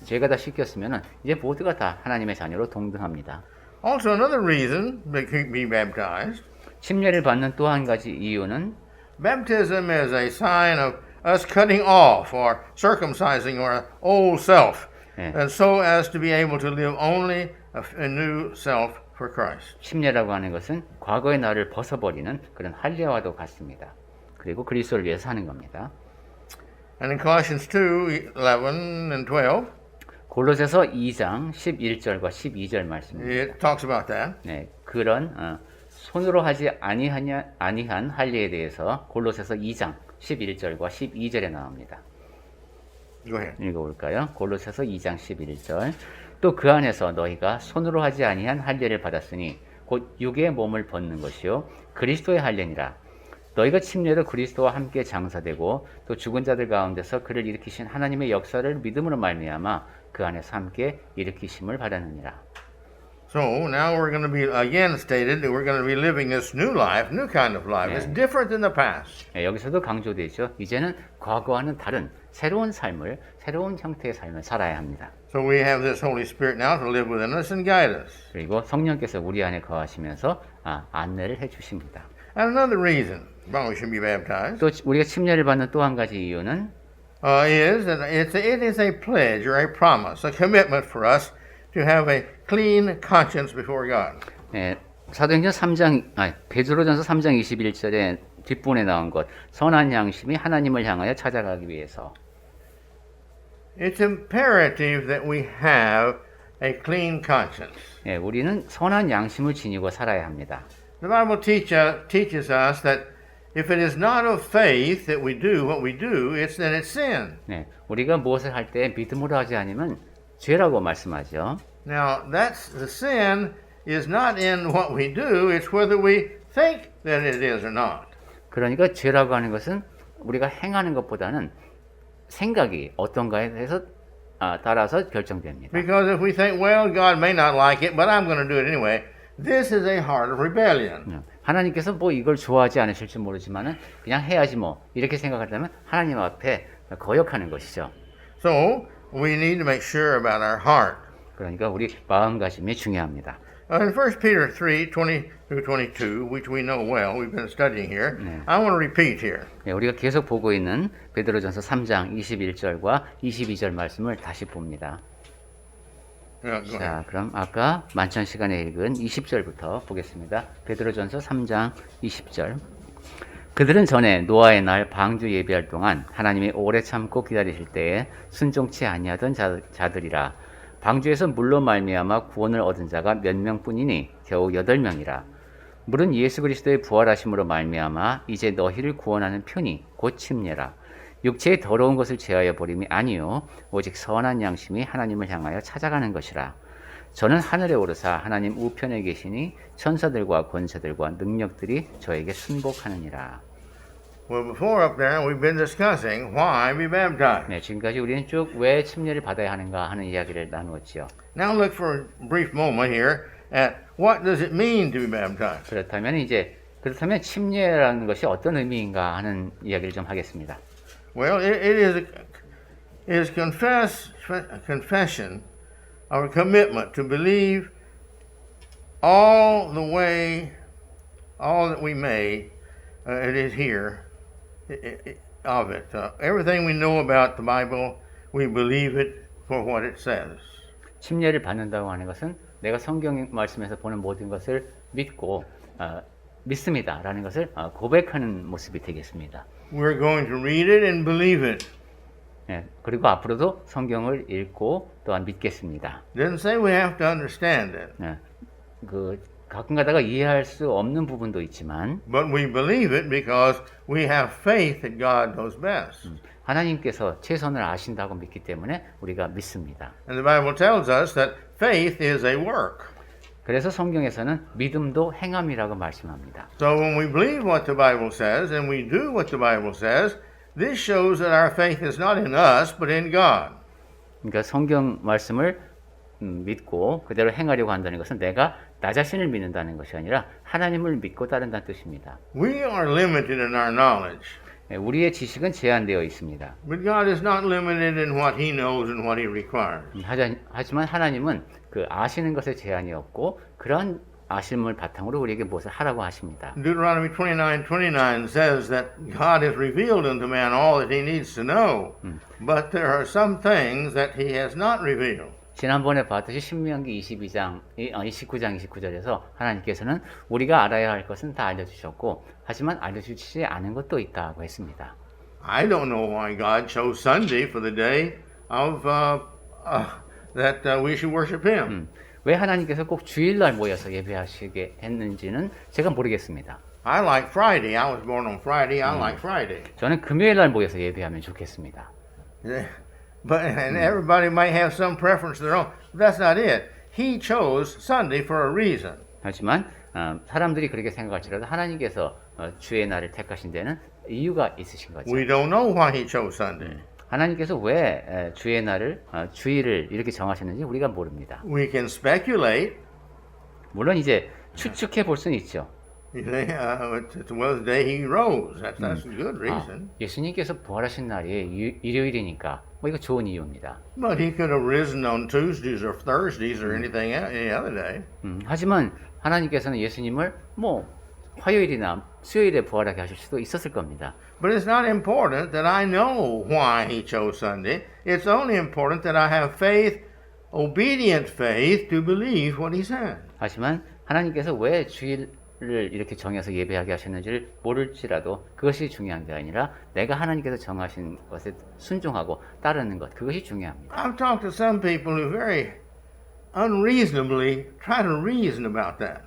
죄가 다 씻겼으면은 이제 모두가 다 하나님의 자녀로 동등합니다. Also, another reason to be baptized, 침례를 받는 또 한 가지 이유는 baptism is a sign of us cutting off or circumcising our old self, and so as to be able to live only a new self for Christ. 침례라고 하는 것은 과거의 나를 벗어버리는 그런 할례와도 같습니다. 그리고 그리스도를 위해서 사는 겁니다. And in Colossians 2:11 and 12, 골로새서 2장 11절과 12절 말씀입니다. it talks about that. 그런 손으로 하지 아니한 할례에 대해서 골로새서 2장 11절과 12절에 나옵니다. Go ahead. 읽어볼까요? 골로새서 2장 11절. 또 그 안에서 너희가 손으로 하지 아니한 할례를 받았으니 곧 육의 몸을 벗는 것이요 그리스도의 할례니라. 너희가 침례로 그리스도와 함께 장사되고 또 죽은 자들 가운데서 그를 일으키신 하나님의 역사를 믿음으로 말미암아 그 안에서 함께 일으키심을 받았느니라. So now we're going to be again stated that we're going to be living this new life, new kind of life. It's different than the past. 여기서도 강조되죠. 이제는 과거와는 다른 새로운 삶을, 새로운 형태의 삶을 살아야 합니다. So we have this Holy Spirit now to live within us and guide us. 그리고 성령께서 우리 안에 거하시면서 안내를 해주십니다. And another reason why we should be baptized 또 우리가 침례를 받는 또 한 가지 이유는 is that it is a pledge or a promise, a commitment for us to have a clean conscience before God. 사도행전 3장, 베드로전서 3장 21절에 뒷부분에 나온 것, 선한 양심이 하나님을 향하여 찾아가기 위해서. It's imperative that we have a clean conscience. 우리는 선한 양심을 지니고 살아야 합니다. The Bible teaches us that if it is not of faith that we do what we do, it's that it's sin. 우리가 무엇을 할 때 믿음으로 하지 않으면 죄라고 말씀하죠. Now, the sin is not in what we do, it's whether we think that it is or not. 그러니까 죄라고 하는 것은 우리가 행하는 것보다는 생각이 어떤가에 대해서 따라서 결정됩니다. Because if we think, well, God may not like it, but I'm going to do it anyway, this is a heart of rebellion. 하나님께서 뭐 이걸 좋아하지 않으실지 모르지만은 그냥 해야지 뭐 이렇게 생각한다면 하나님 앞에 거역하는 것이죠. So, we need to make sure about our heart. 그러니까 우리 마음가짐이 중요합니다. In 1 Peter 3:20-22, which we know well, we've been studying here, I want to repeat here. 우리가 계속 보고 있는 베드로전서 3장 21절과 22절 말씀을 다시 봅니다. 자, 그럼 아까 만찬 시간에 읽은 20절부터 보겠습니다. 베드로전서 3장 20절. 그들은 전에 노아의 날 방주 예비할 동안 하나님이 오래 참고 기다리실 때에 순종치 아니하던 자들이라. 방주에서 물로 말미암아 구원을 얻은 자가 몇 명뿐이니 겨우 8명이라. 물은 예수 그리스도의 부활하심으로 말미암아 이제 너희를 구원하는 편이 곧 침례라. 육체의 더러운 것을 제하여 버림이 아니요 오직 선한 양심이 하나님을 향하여 찾아가는 것이라. 저는 하늘에 오르사 하나님 우편에 계시니 천사들과 권세들과 능력들이 저에게 순복하느니라. Well, before up there, we've been discussing why be baptized. 지금까지 우리는 쭉 왜 침례를 받아야 하는가 하는 이야기를 나누었지요. Now look for a brief moment here at what does it mean to be baptized. 그렇다면 침례라는 것이 어떤 의미인가 하는 이야기를 좀 하겠습니다. Well, it is confession or commitment to believe all that we may, it is here of it. Everything we know about the Bible, we believe it for what it says. 침례를 받는다고 하는 것은 내가 성경 말씀에서 보는 모든 것을 믿고 믿습니다라는 것을 고백하는 모습이 되겠습니다. We're going to read it and believe it. 그리고 앞으로도 성경을 읽고 또한 믿겠습니다. Didn't say we have to understand it. 가끔 가다가 이해할 수 없는 부분도 있지만 But we believe it because we have faith that God knows best. 하나님께서 최선을 아신다고 믿기 때문에 우리가 믿습니다. And the Bible tells us that faith is a work. 그래서 성경에서는 믿음도 행함이라고 말씀합니다. So when we believe what the Bible says and we do what the Bible says, this shows that our faith is not in us but in God. 그러니까 성경 말씀을 믿고 그대로 행하려고 한다는 것은 내가 나 자신을 믿는다는 것이 아니라 하나님을 믿고 따른다는 뜻입니다. We are limited in our knowledge, 우리의 지식은 제한되어 있습니다. but God is not limited in what He knows and what He requires. 하지만 하나님은 그 아시는 것에 제한이 없고 그런 아심을 바탕으로 우리에게 무엇을 하라고 하십니다. Deuteronomy 29:29 says that God has revealed unto man all that he needs to know, but there are some things that He has not revealed. 지난번에 봤듯이 신명기 29장 29절에서 하나님께서는 우리가 알아야 할 것은 다 알려주셨고 하지만 알려주시지 않은 것도 있다고 했습니다. I don't know why God chose Sunday for the day of that we should worship Him. 왜 하나님께서 꼭 주일날 모여서 예배하시게 했는지는 제가 모르겠습니다. I like Friday. I was born on Friday. I like Friday. 저는 금요일날 모여서 예배하면 좋겠습니다. But and everybody might have some preference of their own. But that's not it. He chose Sunday for a reason. 하지만 사람들이 그렇게 생각할지라도 하나님께서 주의 날을 택하신 데는 이유가 있으신 거죠. We don't know why He chose Sunday. 하나님께서 왜 주의 날을 주일을 이렇게 정하셨는지 우리가 모릅니다. We can speculate. 물론 이제 추측해 볼 수는 있죠. You say, it was the day He rose. That's a good reason. 예수님께서 부활하신 날이 일요일이니까 뭐 이거 좋은 이유입니다. But He could have risen on Tuesdays or Thursdays or anything any other day. 하지만 하나님께서는 예수님을 뭐 화요일이나 수요일에 부활하게 하실 수도 있었을 겁니다. But it's not important that I know why He chose Sunday. It's only important that I have faith, obedient faith, to believe what He said. 하지만 하나님께서 왜 주일을 이렇게 정해서 예배하게 하셨는지를 모를지라도 그것이 중요한 게 아니라 내가 하나님께서 정하신 것에 순종하고 따르는 것, 그것이 중요합니다. I've talked to some people who very unreasonably try to reason about that.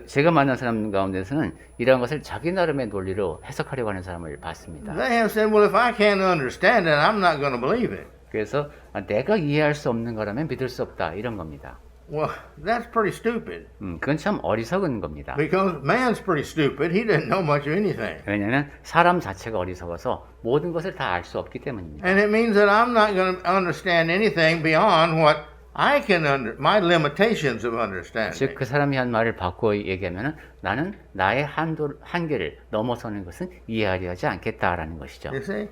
제가 만난 사람 가운데서는 이러한 것을 자기 나름의 논리로 해석하려고 하는 사람을 봤습니다. They have said, well, if I can't understand it, I'm not going to believe it. 그래서 내가 이해할 수 없는 거라면 믿을 수 없다 이런 겁니다. Well, that's pretty stupid. 그건 참 어리석은 겁니다. Because man's pretty stupid. He doesn't know much of anything. 왜냐하면 사람 자체가 어리석어서 모든 것을 다 알 수 없기 때문입니다. And it means that I'm not going to understand anything beyond what I can my limitations of understanding. 즉 그 사람이 한 말을 바꿔 얘기하면은 나는 나의 한계를 넘어서는 것은 이해하려 하지 않겠다라는 것이죠. You see,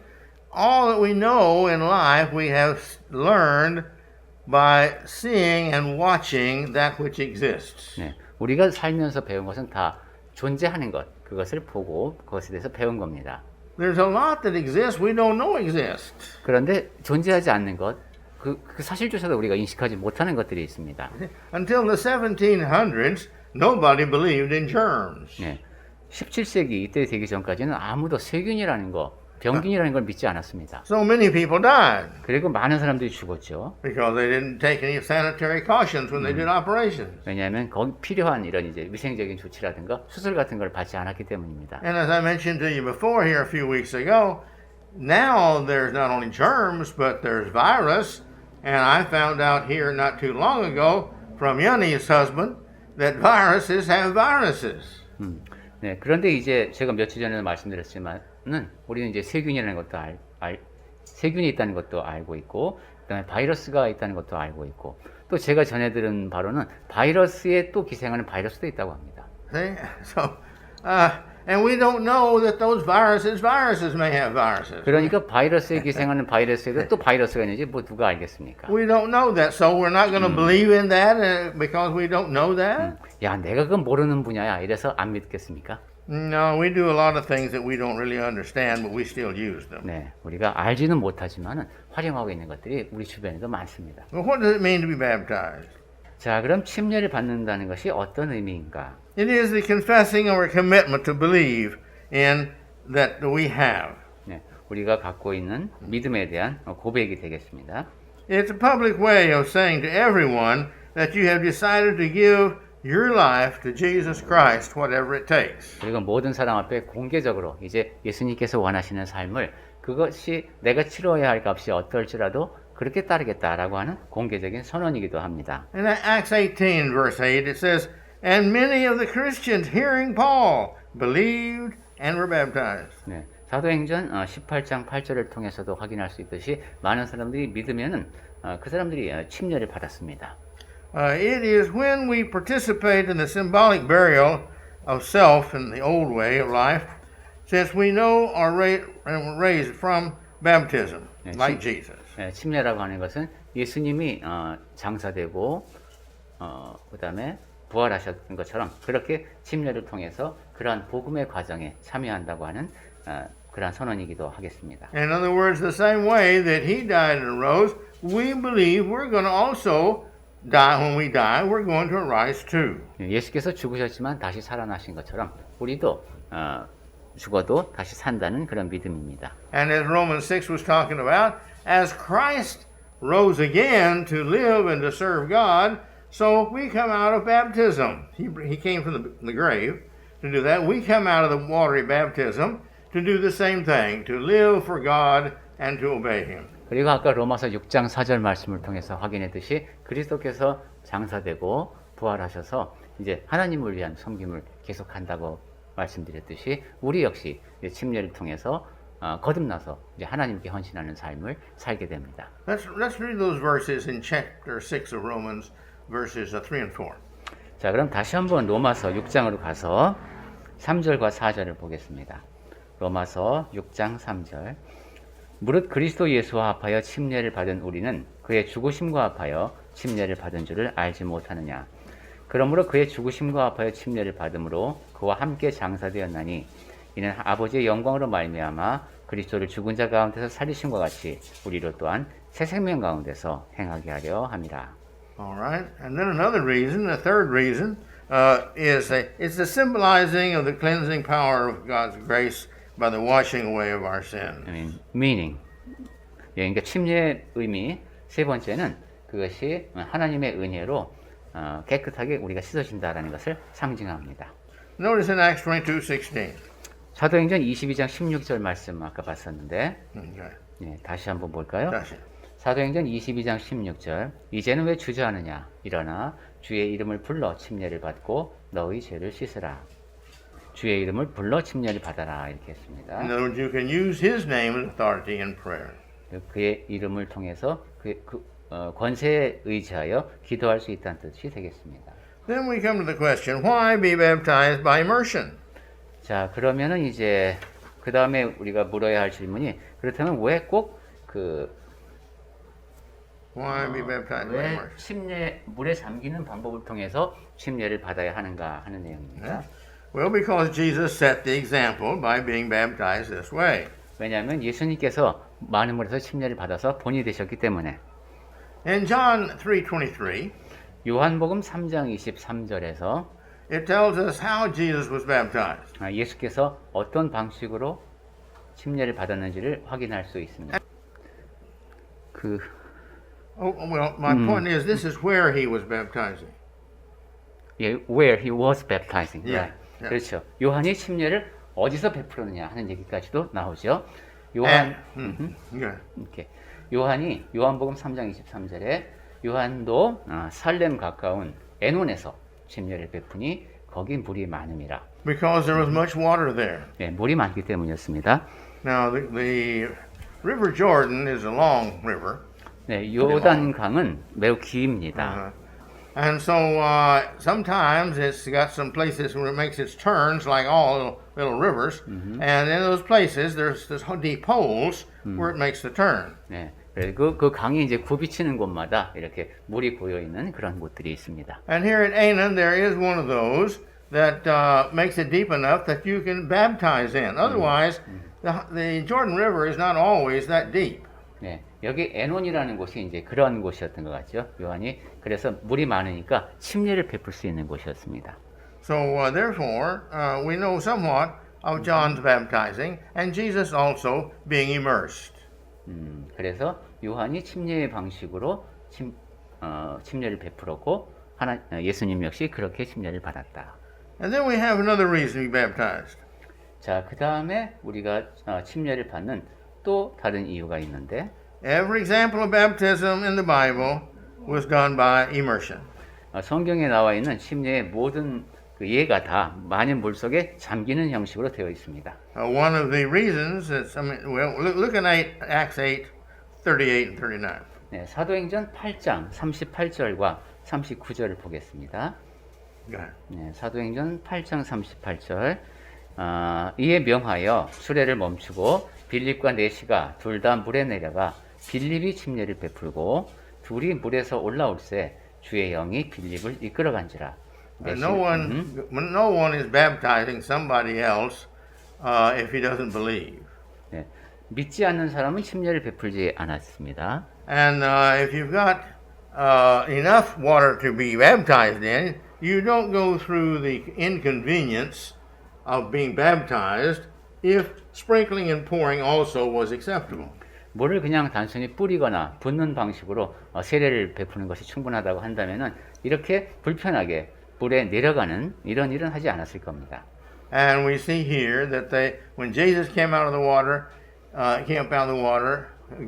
all that we know in life we have learned by seeing and watching that which exists. 네, 우리가 살면서 배운 것은 다 존재하는 것, 그것을 보고 그것에 대해서 배운 겁니다. There's a lot that exists we don't know exists. 그런데 존재하지 않는 것, 그 사실조차도 우리가 인식하지 못하는 것들이 있습니다. Until the 1700s, nobody believed in germs. 네, 17세기 이때 되기 전까지는 아무도 세균이라는 거, 병균이라는 걸 믿지 않았습니다. So many people died 그리고 많은 사람들이 죽었죠. because they didn't take any sanitary cautions when they did operations. 왜냐하면 거기 필요한 이런 이제 위생적인 조치라든가 수술 같은 걸 받지 않았기 때문입니다. And as I mentioned to you before here a few weeks ago, now there's not only germs, but there's virus. And I found out here not too long ago from Yanni's husband that viruses have viruses. 네, 그런데 이제 제가 며칠 전에 말씀드렸지만은 우리는 이제 세균이라는 것도 세균이 있다는 것도 알고 있고, 그다음에 바이러스가 있다는 것도 알고 있고, 또 제가 전해 들은 바로는 바이러스에 또 기생하는 바이러스도 있다고 합니다. See? So, and we don't know that those viruses may have viruses. 그러니까 바이러스에 기생하는 바이러스에도 또 바이러스가 있는지 뭐 누가 알겠습니까? We don't know that, so we're not going to believe in that because we don't know that. 야, 내가 그건 모르는 분야야. 이래서 안 믿겠습니까? No, we do a lot of things that we don't really understand, but we still use them. 네, 우리가 알지는 못하지만은 활용하고 있는 것들이 우리 주변에도 많습니다. Well, what does it mean to be baptized? 자, 그럼 침례를 받는다는 것이 어떤 의미인가? It is the confessing or commitment to believe in that we have. 네, 우리가 갖고 있는 믿음에 대한 고백이 되겠습니다. It's a public way of saying to everyone that you have decided to give your life to Jesus Christ, whatever it takes. 그리고 모든 사람 앞에 공개적으로 이제 예수님께서 원하시는 삶을 그것이 내가 치러야 할 값이 어떨지라도 그렇게 따르겠다라고 하는 공개적인 선언이기도 합니다. In Acts 18, verse 8, it says, And many of the Christians hearing Paul believed and were baptized. 네, 사도행전 18장 8절을 통해서도 확인할 수 있듯이 많은 사람들이 믿으면은 그 사람들이 침례를 받았습니다. It is when we participate in the symbolic burial of self in the old way of life, since we know are raised from baptism, like Jesus. 네, 침례라고 하는 것은 예수님이 장사되고 그다음에 부활하셨던 것처럼 그렇게 침례를 통해서 그러한 복음의 과정에 참여한다고 하는 그러한 선언이기도 하겠습니다. In other words, the same way that he died and arose, we believe we're going to also die. When we die, we're going to arise too. 예수께서 죽으셨지만 다시 살아나신 것처럼 우리도 죽어도 다시 산다는 그런 믿음입니다. And as Romans 6 was talking about, as Christ rose again to live and to serve God, so we come out of baptism. He came from the grave to do that. We come out of the watery baptism to do the same thing, to live for God and to obey Him. 그리고 아까 로마서 6장 4절 말씀을 통해서 확인했듯이 그리스도께서 장사되고 부활하셔서 이제 하나님을 위한 섬김을 계속한다고 말씀드렸듯이 우리 역시 침례를 통해서 거듭나서 이제 하나님께 헌신하는 삶을 살게 됩니다. Let's read those verses in chapter 6 of Romans, verses 3 and 4. 자, 그럼 다시 한번 로마서 6장으로 가서 3절과 4절을 보겠습니다. 로마서 6장 3절. 무릇 그리스도 예수와 합하여 침례를 받은 우리는 그의 죽으심과 합하여 침례를 받은 줄을 알지 못하느냐. 그러므로 그의 죽으심과 합하여 침례를 받음으로 그와 함께 장사되었나니 이는 아버지의 영광으로 말미암아 그리스도를 죽은 자 가운데서 살리심과 같이 우리로 또한 새 생명 가운데서 행하게 하려 함이라. All right, and then another reason, the third reason, is it's the symbolizing of the cleansing power of God's grace by the washing away of our sins. meaning. 예, 그러니까 침례의 의미 세 번째는 그것이 하나님의 은혜로 깨끗하게 우리가 씻어진다라는 것을 상징합니다. Notice in Acts 22:16. 사도행전 22장 16절 말씀 아까 봤었는데 Okay. 예, 다시 한번 볼까요? 다시. 사도행전 22장 16절 이제는 왜 주저하느냐 일어나 주의 이름을 불러 침례를 받고 너희 죄를 씻으라. 주의 이름을 불러 침례를 받아라 이렇게 했습니다. In other words, you can use His name and authority in prayer. 그의 이름을 통해서 권세에 의지하여 기도할 수 있다는 뜻이 되겠습니다. Then we come to the question, why be baptized by immersion? 자, 그러면은 이제 그 다음에 우리가 물어야 할 질문이 그렇다면 왜 꼭 Why be baptized by 왜 immersion? 침례 물에 잠기는 방법을 통해서 침례를 받아야 하는가 하는 내용입니다. Well, because Jesus set the example by being baptized this way. 왜냐하면 예수님께서 많은 물에서 침례를 받아서 본이 되셨기 때문에. In John 3:23, 요한복음 3장 23절에서 it tells us how Jesus was baptized. 예수께서 어떤 방식으로 침례를 받았는지를 확인할 수 있습니다. Well, my point is, this is where he was baptizing. where he was baptizing. Yeah, Right. yeah. 그렇죠. 요한이 침례를 어디서 베풀었느냐 하는 얘기까지도 나오죠. 이렇게 요한이 요한복음 3장 23절에 요한도 살렘 가까운 에논에서 침례를 베푸니 거기 물이 많음이라. Because there was much water there. 네, 물이 많기 때문이었습니다. Now, the River Jordan is a long river. 네, 요단 강은 매우 깁니다. And so sometimes it's got some places where it makes its turns like all little rivers. And in those places, there's deep holes where it makes the turn. 네, 그리고 그 강이 이제 굽이치는 곳마다 이렇게 물이 고여 있는 그런 곳들이 있습니다. And here at Aenon, there is one of those that makes it deep enough that you can baptize in. Otherwise, the Jordan River is not always that deep. 네, 여기 에논이라는 곳이 이제 그런 곳이었던 것 같죠. 요한이 그래서 물이 많으니까 침례를 베풀 수 있는 곳이었습니다. So therefore, we know somewhat of John's baptizing and Jesus also being immersed. 그래서 요한이 침례의 방식으로 침례를 베풀었고 예수님 역시 그렇게 침례를 받았다. And then we have another reason to be baptized. 자, 그 다음에 우리가 침례를 받는 또 다른 이유가 있는데 Every example of baptism in the Bible was done by immersion. 성경에 나와 있는 침례의 모든 그 예가 다 많은 물 속에 잠기는 형식으로 되어 있습니다. One of the reasons is, look at Acts 8, 38 and 39. 네, 사도행전 8장 38절과 39절을 보겠습니다. Go ahead. 네, 사도행전 8장 38절. 이에 명하여 수레를 멈추고 빌립과 네시가 둘 다 물에 내려가 빌립이 침례를 베풀고 둘이 물에서 올라올새 주의 영이 빌립을 이끌어간지라. No one is baptizing somebody else if he doesn't believe. 네, 믿지 않는 사람은 침례를 베풀지 않았습니다. And if you've got enough water to be baptized in, you don't go through the inconvenience of being baptized if sprinkling and pouring also was acceptable. 물을 그냥 단순히 뿌리거나 붓는 방식으로 세례를 베푸는 것이 충분하다고 한다면은 이렇게 불편하게 물에 내려가는 이런 일은 하지 않았을 겁니다. And we see here that when Jesus came out of the water,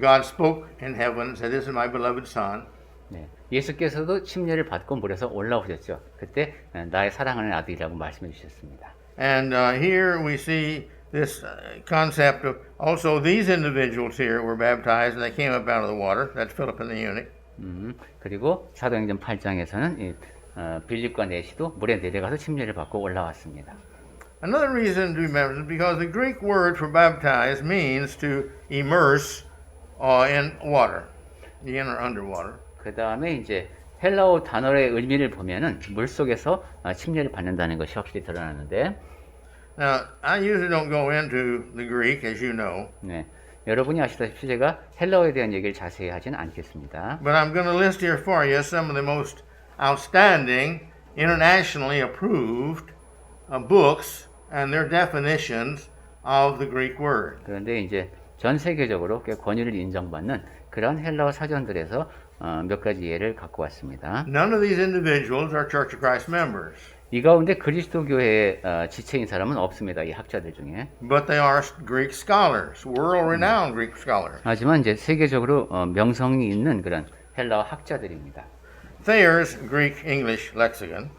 God spoke in heaven and said, "This is my beloved Son." 네, 예수께서도 침례를 받고 물에서 올라오셨죠. 그때 나의 사랑하는 아들이라고 말씀해 주셨습니다. And here we see this concept of also these individuals here were baptized and they came up out of the water. That's Philip and the eunuch. 그리고 사도행전 8장에서는 빌립과 네시도 물에 내려가서 침례를 받고 올라왔습니다. Another reason to remember is because the Greek word for baptize means to immerse in water, in or underwater. 그 다음에 이제 헬라어 단어의 의미를 보면은 물 속에서 침례를 받는다는 것이 확실히 드러나는데. Now, I usually don't go into the Greek, as you know. 네, 여러분이 아시다시피 제가 헬라어에 대한 얘기를 자세히 하지는 않겠습니다. But I'm going to list here for you some of the most outstanding, internationally approved books and their definitions of the Greek word. 그런데 이제 전 세계적으로 꽤 권위를 인정받는 그런 헬라어 사전들에서 몇 가지 예를 갖고 왔습니다. None of these individuals are Church of Christ members. 이 가운데 그리스도 교회의 지체인 사람은 없습니다. 이 학자들 중에. But they are Greek scholars, world-renowned Greek scholars. 하지만 이제 세계적으로 명성이 있는 그런 헬라어 학자들입니다. Thayer's Greek English lexicon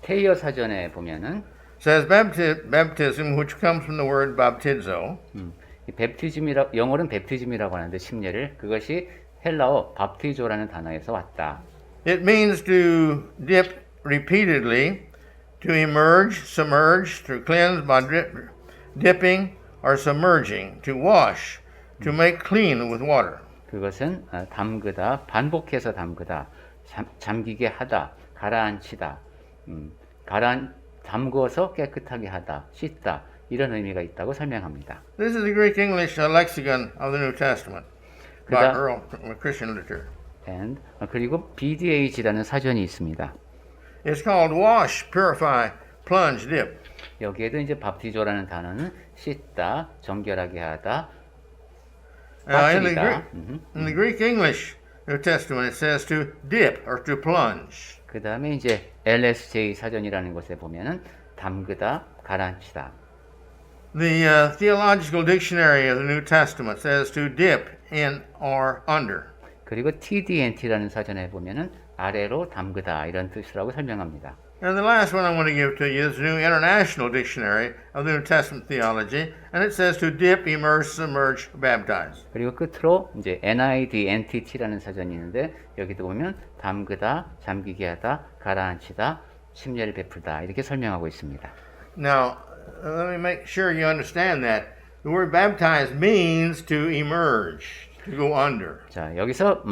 테이어 사전에 보면은 says baptism, which comes from the word baptizo, 영어로는 뵙티즘이라고 하는데 침례를 그것이 헬라어 밥티조라는 단어에서 왔다. it means to dip repeatedly, to emerge, submerge, to cleanse by dipping or submerging, to wash, to make clean with water. 그것은 담그다, 반복해서 담그다, 잠기게 하다, 가라앉히다, 담궈서 깨끗하게 하다, 씻다 이런 의미가 있다고 설명합니다. This is the Greek English lexicon of the New Testament by Earl Christian Literature. 그리고 BDAG라는 사전이 있습니다. It's called wash, purify, plunge, dip. 여기에도 이제 밥티조라는 단어는 씻다, 정결하게 하다, In 빠뜨리다. the Greek English New Testament, it says to dip or to plunge. 그 다음에 이제 LSJ 사전이라는 곳에 보면은 담그다, 가라앉히다. The Theological Dictionary of the New Testament says to dip in or under. 그리고 TDNT라는 사전에 보면은 아래로 담그다 이런 뜻이라고 설명합니다. And the last one I want to give to you is the New International Dictionary of the New Testament Theology, and it says to dip, immerse, submerge, baptize. 그리고 끝으로 이제 NIDNTT라는 사전이 있는데 여기도 보면 담그다, 잠기게 하다, 가라앉히다, 침례를 베풀다 이렇게 설명하고 있습니다. Now, let me make sure you understand that. The word baptize means to emerge, to go under. 자, 여기서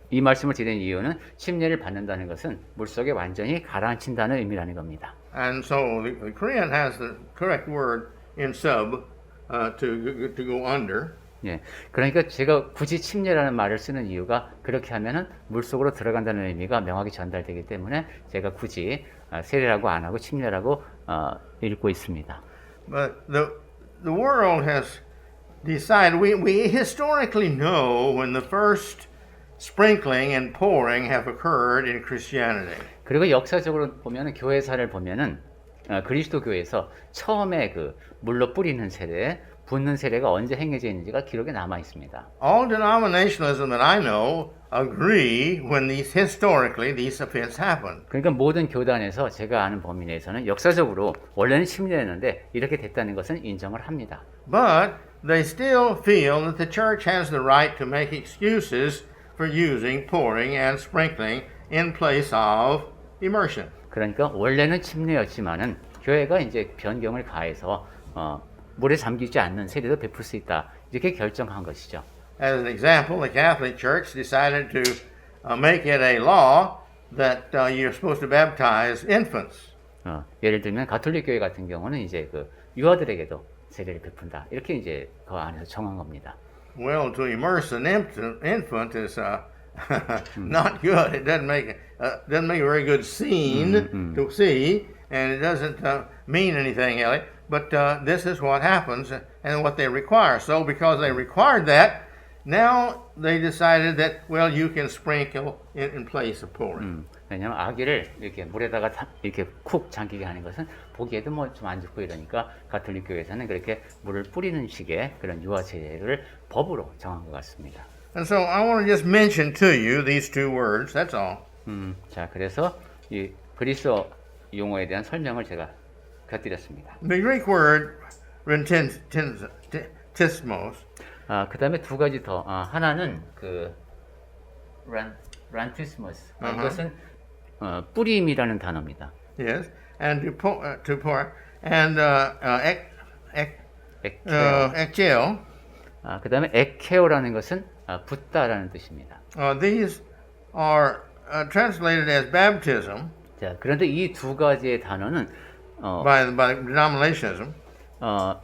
이 말씀을 드리는 이유는 침례를 받는다는 것은 물속에 완전히 가라앉힌다는 의미라는 겁니다. And so the Korean has the correct word in sub to go under. 예, 그러니까 제가 굳이 침례라는 말을 쓰는 이유가 그렇게 하면은 물속으로 들어간다는 의미가 명확히 전달되기 때문에 제가 굳이 세례라고 안 하고 침례라고 읽고 있습니다. But the world has decided, we historically know when the first sprinkling and pouring have occurred in Christianity. 그리고 역사적으로 보면은 교회사를 보면은 그리스도 교회에서 처음에 그 물로 뿌리는 세례, 붓는 세례가 언제 행해져 있는지가 기록에 남아 있습니다. All denominationalism that I know agree when historically these events happened. 그러니까 모든 교단에서 제가 아는 범위 내에서는 역사적으로 원래는 침례였는데 이렇게 됐다는 것은 인정을 합니다. But they still feel that the church has the right to make excuses for using pouring and sprinkling in place of immersion. 그러니까 원래는 침례였지만은 교회가 이제 변경을 가해서 물에 잠기지 않는 세례도 베풀 수 있다. 이렇게 결정한 것이죠. As an example, the Catholic Church decided to make it a law that you're supposed to baptize infants. 예를 들면 가톨릭 교회 같은 경우는 이제 그 유아들에게도 세례를 베푼다. 이렇게 이제 그 안에서 정한 겁니다. Well, to immerse an infant is not good. It doesn't make a very good scene to see, and it doesn't mean anything, Ellie. But this is what happens and what they require. So because they required that, now they decided that, well, you can sprinkle in place of pouring. 왜냐하면 아기를 이렇게 물에다가 이렇게 쿡 잠기게 하는 것은 보기에도 뭐 좀 안 좋고 이러니까 가톨릭 교회에서는 그렇게 물을 뿌리는 식의 그런 유아 세례를 법으로 정한 것 같습니다. And so I want to just mention to you these two words. That's all. 자, 그래서 이 그리스어 용어에 대한 설명을 제가 곁들였습니다. The Greek word rentismos. 그 다음에 두 가지 더. 하나는 그 rantismus. 이것은 뿌림이라는 단어입니다. Yes, and to pour, and ekcheo. 그 다음에 에케오라는 것은 붓다라는 뜻입니다. These are translated as baptism 자, 그런데 이 두 가지의 단어는 by denominationism.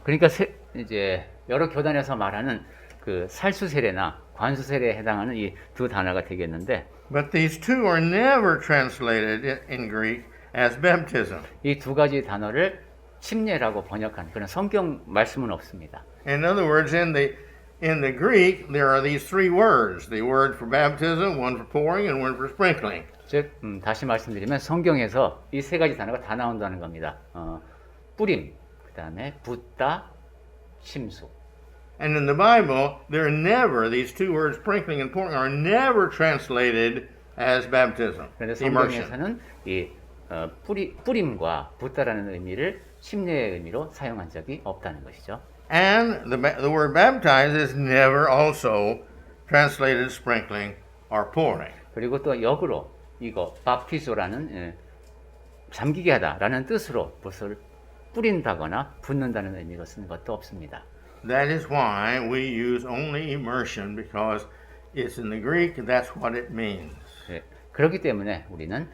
그러니까 이제 여러 교단에서 말하는 그 살수 세례나 관수 세례에 해당하는 이 두 단어가 되겠는데, But these two are never translated in Greek as baptism. 이 두 가지 단어를 침례라고 번역한 그런 성경 말씀은 없습니다. In other words, in the Greek, there are these three words: the word for baptism, one for pouring, and one for sprinkling. 즉, 다시 말씀드리면 성경에서 이 세 가지 단어가 다 나온다는 겁니다. 뿌림, 그 다음에 붓다, 침수. And in the Bible, these two words, sprinkling and pouring, are never translated as baptism, 그런데 immersion. 성경에서는 이 뿌림과 붓다라는 의미를 침례의 의미로 사용한 적이 없다는 것이죠. And the word baptize is never also translated sprinkling or pouring. 그리고 또 역으로 이거 바프티소라는 잠기게 하다라는 뜻으로 붓을 뿌린다거나 붓는다는 의미로 쓰는 것도 없습니다. That is why we use only immersion, because it's in the Greek and that's what it means. 네, 그렇기 때문에 우리는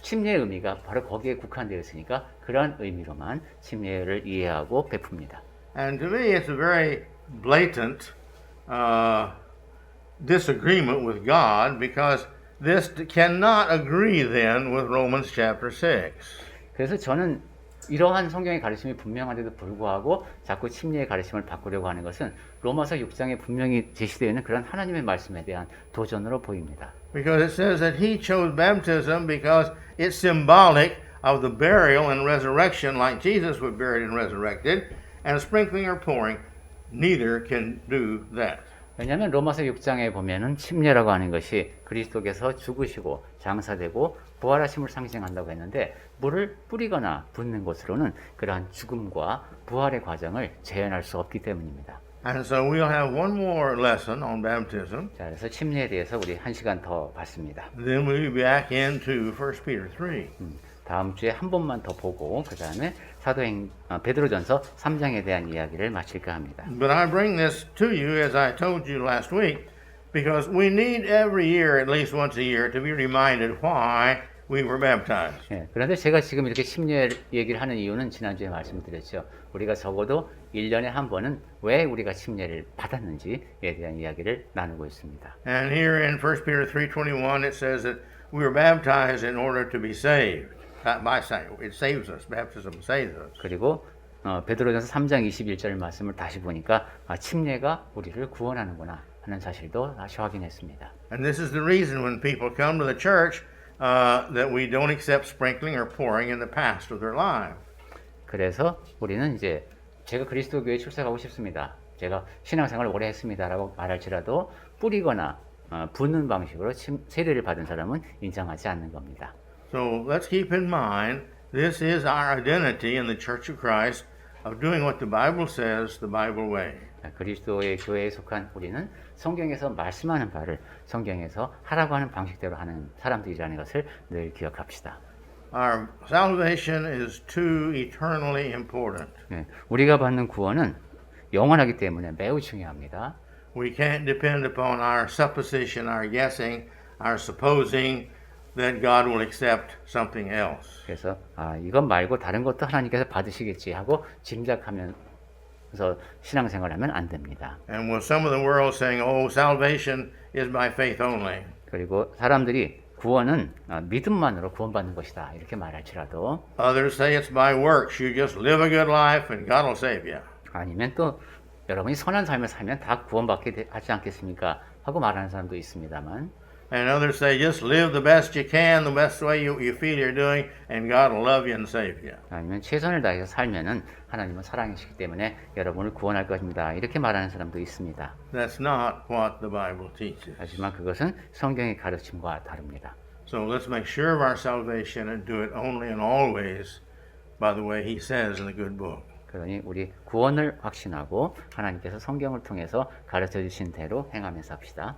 침례의 의미가 바로 거기에 국한되어 있으니까 그러한 의미로만 침례를 이해하고 베풉니다. And to me, it's a very blatant disagreement with God, because this cannot agree then with Romans chapter 6. 그래서 저는 이러한 성경의 가르침이 분명한데도 불구하고 자꾸 침례의 가르침을 바꾸려고 하는 것은 로마서 6장에 분명히 제시되어 있는 그런 하나님의 말씀에 대한 도전으로 보입니다. Because it says that he chose baptism because it's symbolic of the burial and resurrection, like Jesus was buried and resurrected, and sprinkling or pouring, neither can do that. 왜냐하면 로마서 6장에 보면은 침례라고 하는 것이 그리스도께서 죽으시고 장사되고 부활하심을 상징한다고 했는데, 물을 뿌리거나 붓는 것으로는 그러한 죽음과 부활의 과정을 재현할 수 없기 때문입니다. And so we'll have one more lesson on baptism. 자, 그래서 침례에 대해서 우리 한 시간 더 봤습니다. Then we'll be back into 1 Peter 3. 다음 주에 한 번만 더 보고 그 다음에 베드로전서 3장에 대한 이야기를 마칠까 합니다. But I bring this to you, as I told you last week, because we need every year, at least once a year, to be reminded why we were baptized. 그런데 제가 지금 이렇게 침례 얘기를 하는 이유는 지난주에 말씀드렸죠. 우리가 적어도 1년에 한 번은 왜 우리가 침례를 받았는지에 대한 이야기를 나누고 있습니다. And here in 1 Peter 3:21 it says that we were baptized in order to be saved. By saying it saves us. Baptism saves us. 그리고 베드로전서 3장 21절 말씀을 다시 보니까 침례가 우리를 구원하는구나 하는 사실도 다시 확인했습니다. And this is the reason when people come to the church that we don't accept sprinkling or pouring in the past of their lives. 그래서 우리는 이제 제가 그리스도교에 출석하고 싶습니다. 제가 신앙생활을 오래 했습니다라고 말할지라도 뿌리거나 붓는 방식으로 세례를 받은 사람은 인정하지 않는 겁니다. So let's keep in mind this is our identity in the Church of Christ of doing what the Bible says the Bible way. 그리스도의 교회에 속한 우리는 성경에서 말씀하는 바를 성경에서 하라고 하는 방식대로 하는 사람들이라는 것을 늘 기억합시다. Our salvation is too eternally important. 우리가 받는 구원은 영원하기 때문에 매우 중요합니다. We can't depend upon our supposition, our guessing, our supposing that God will accept something else. 그래서 이것 말고 다른 것도 하나님께서 받으시겠지 하고 짐작하면서 신앙생활하면 안 됩니다. And with some of the world saying, "Oh, salvation is by faith only." 그리고 사람들이 구원은 믿음만으로 구원받는 것이다 이렇게 말할지라도 Others say it's by works. You just live a good life and God will save you. 아니면 또 여러분이 선한 삶을 살면 다 구원받게 하지 않겠습니까? 하고 말하는 사람도 있습니다만 And others say, just live the best you can, the best way you feel you're doing, and God will love you and save you. 아니면 최선을 다해서 살면은 하나님은 사랑이시기 때문에 여러분을 구원할 것입니다. 이렇게 말하는 사람도 있습니다. That's not what the Bible teaches. 하지만 그것은 성경의 가르침과 다릅니다. So let's make sure of our salvation and do it only and always by the way He says in the good book. 그러니 우리 구원을 확신하고 하나님께서 성경을 통해서 가르쳐 주신 대로 행하면서 합시다.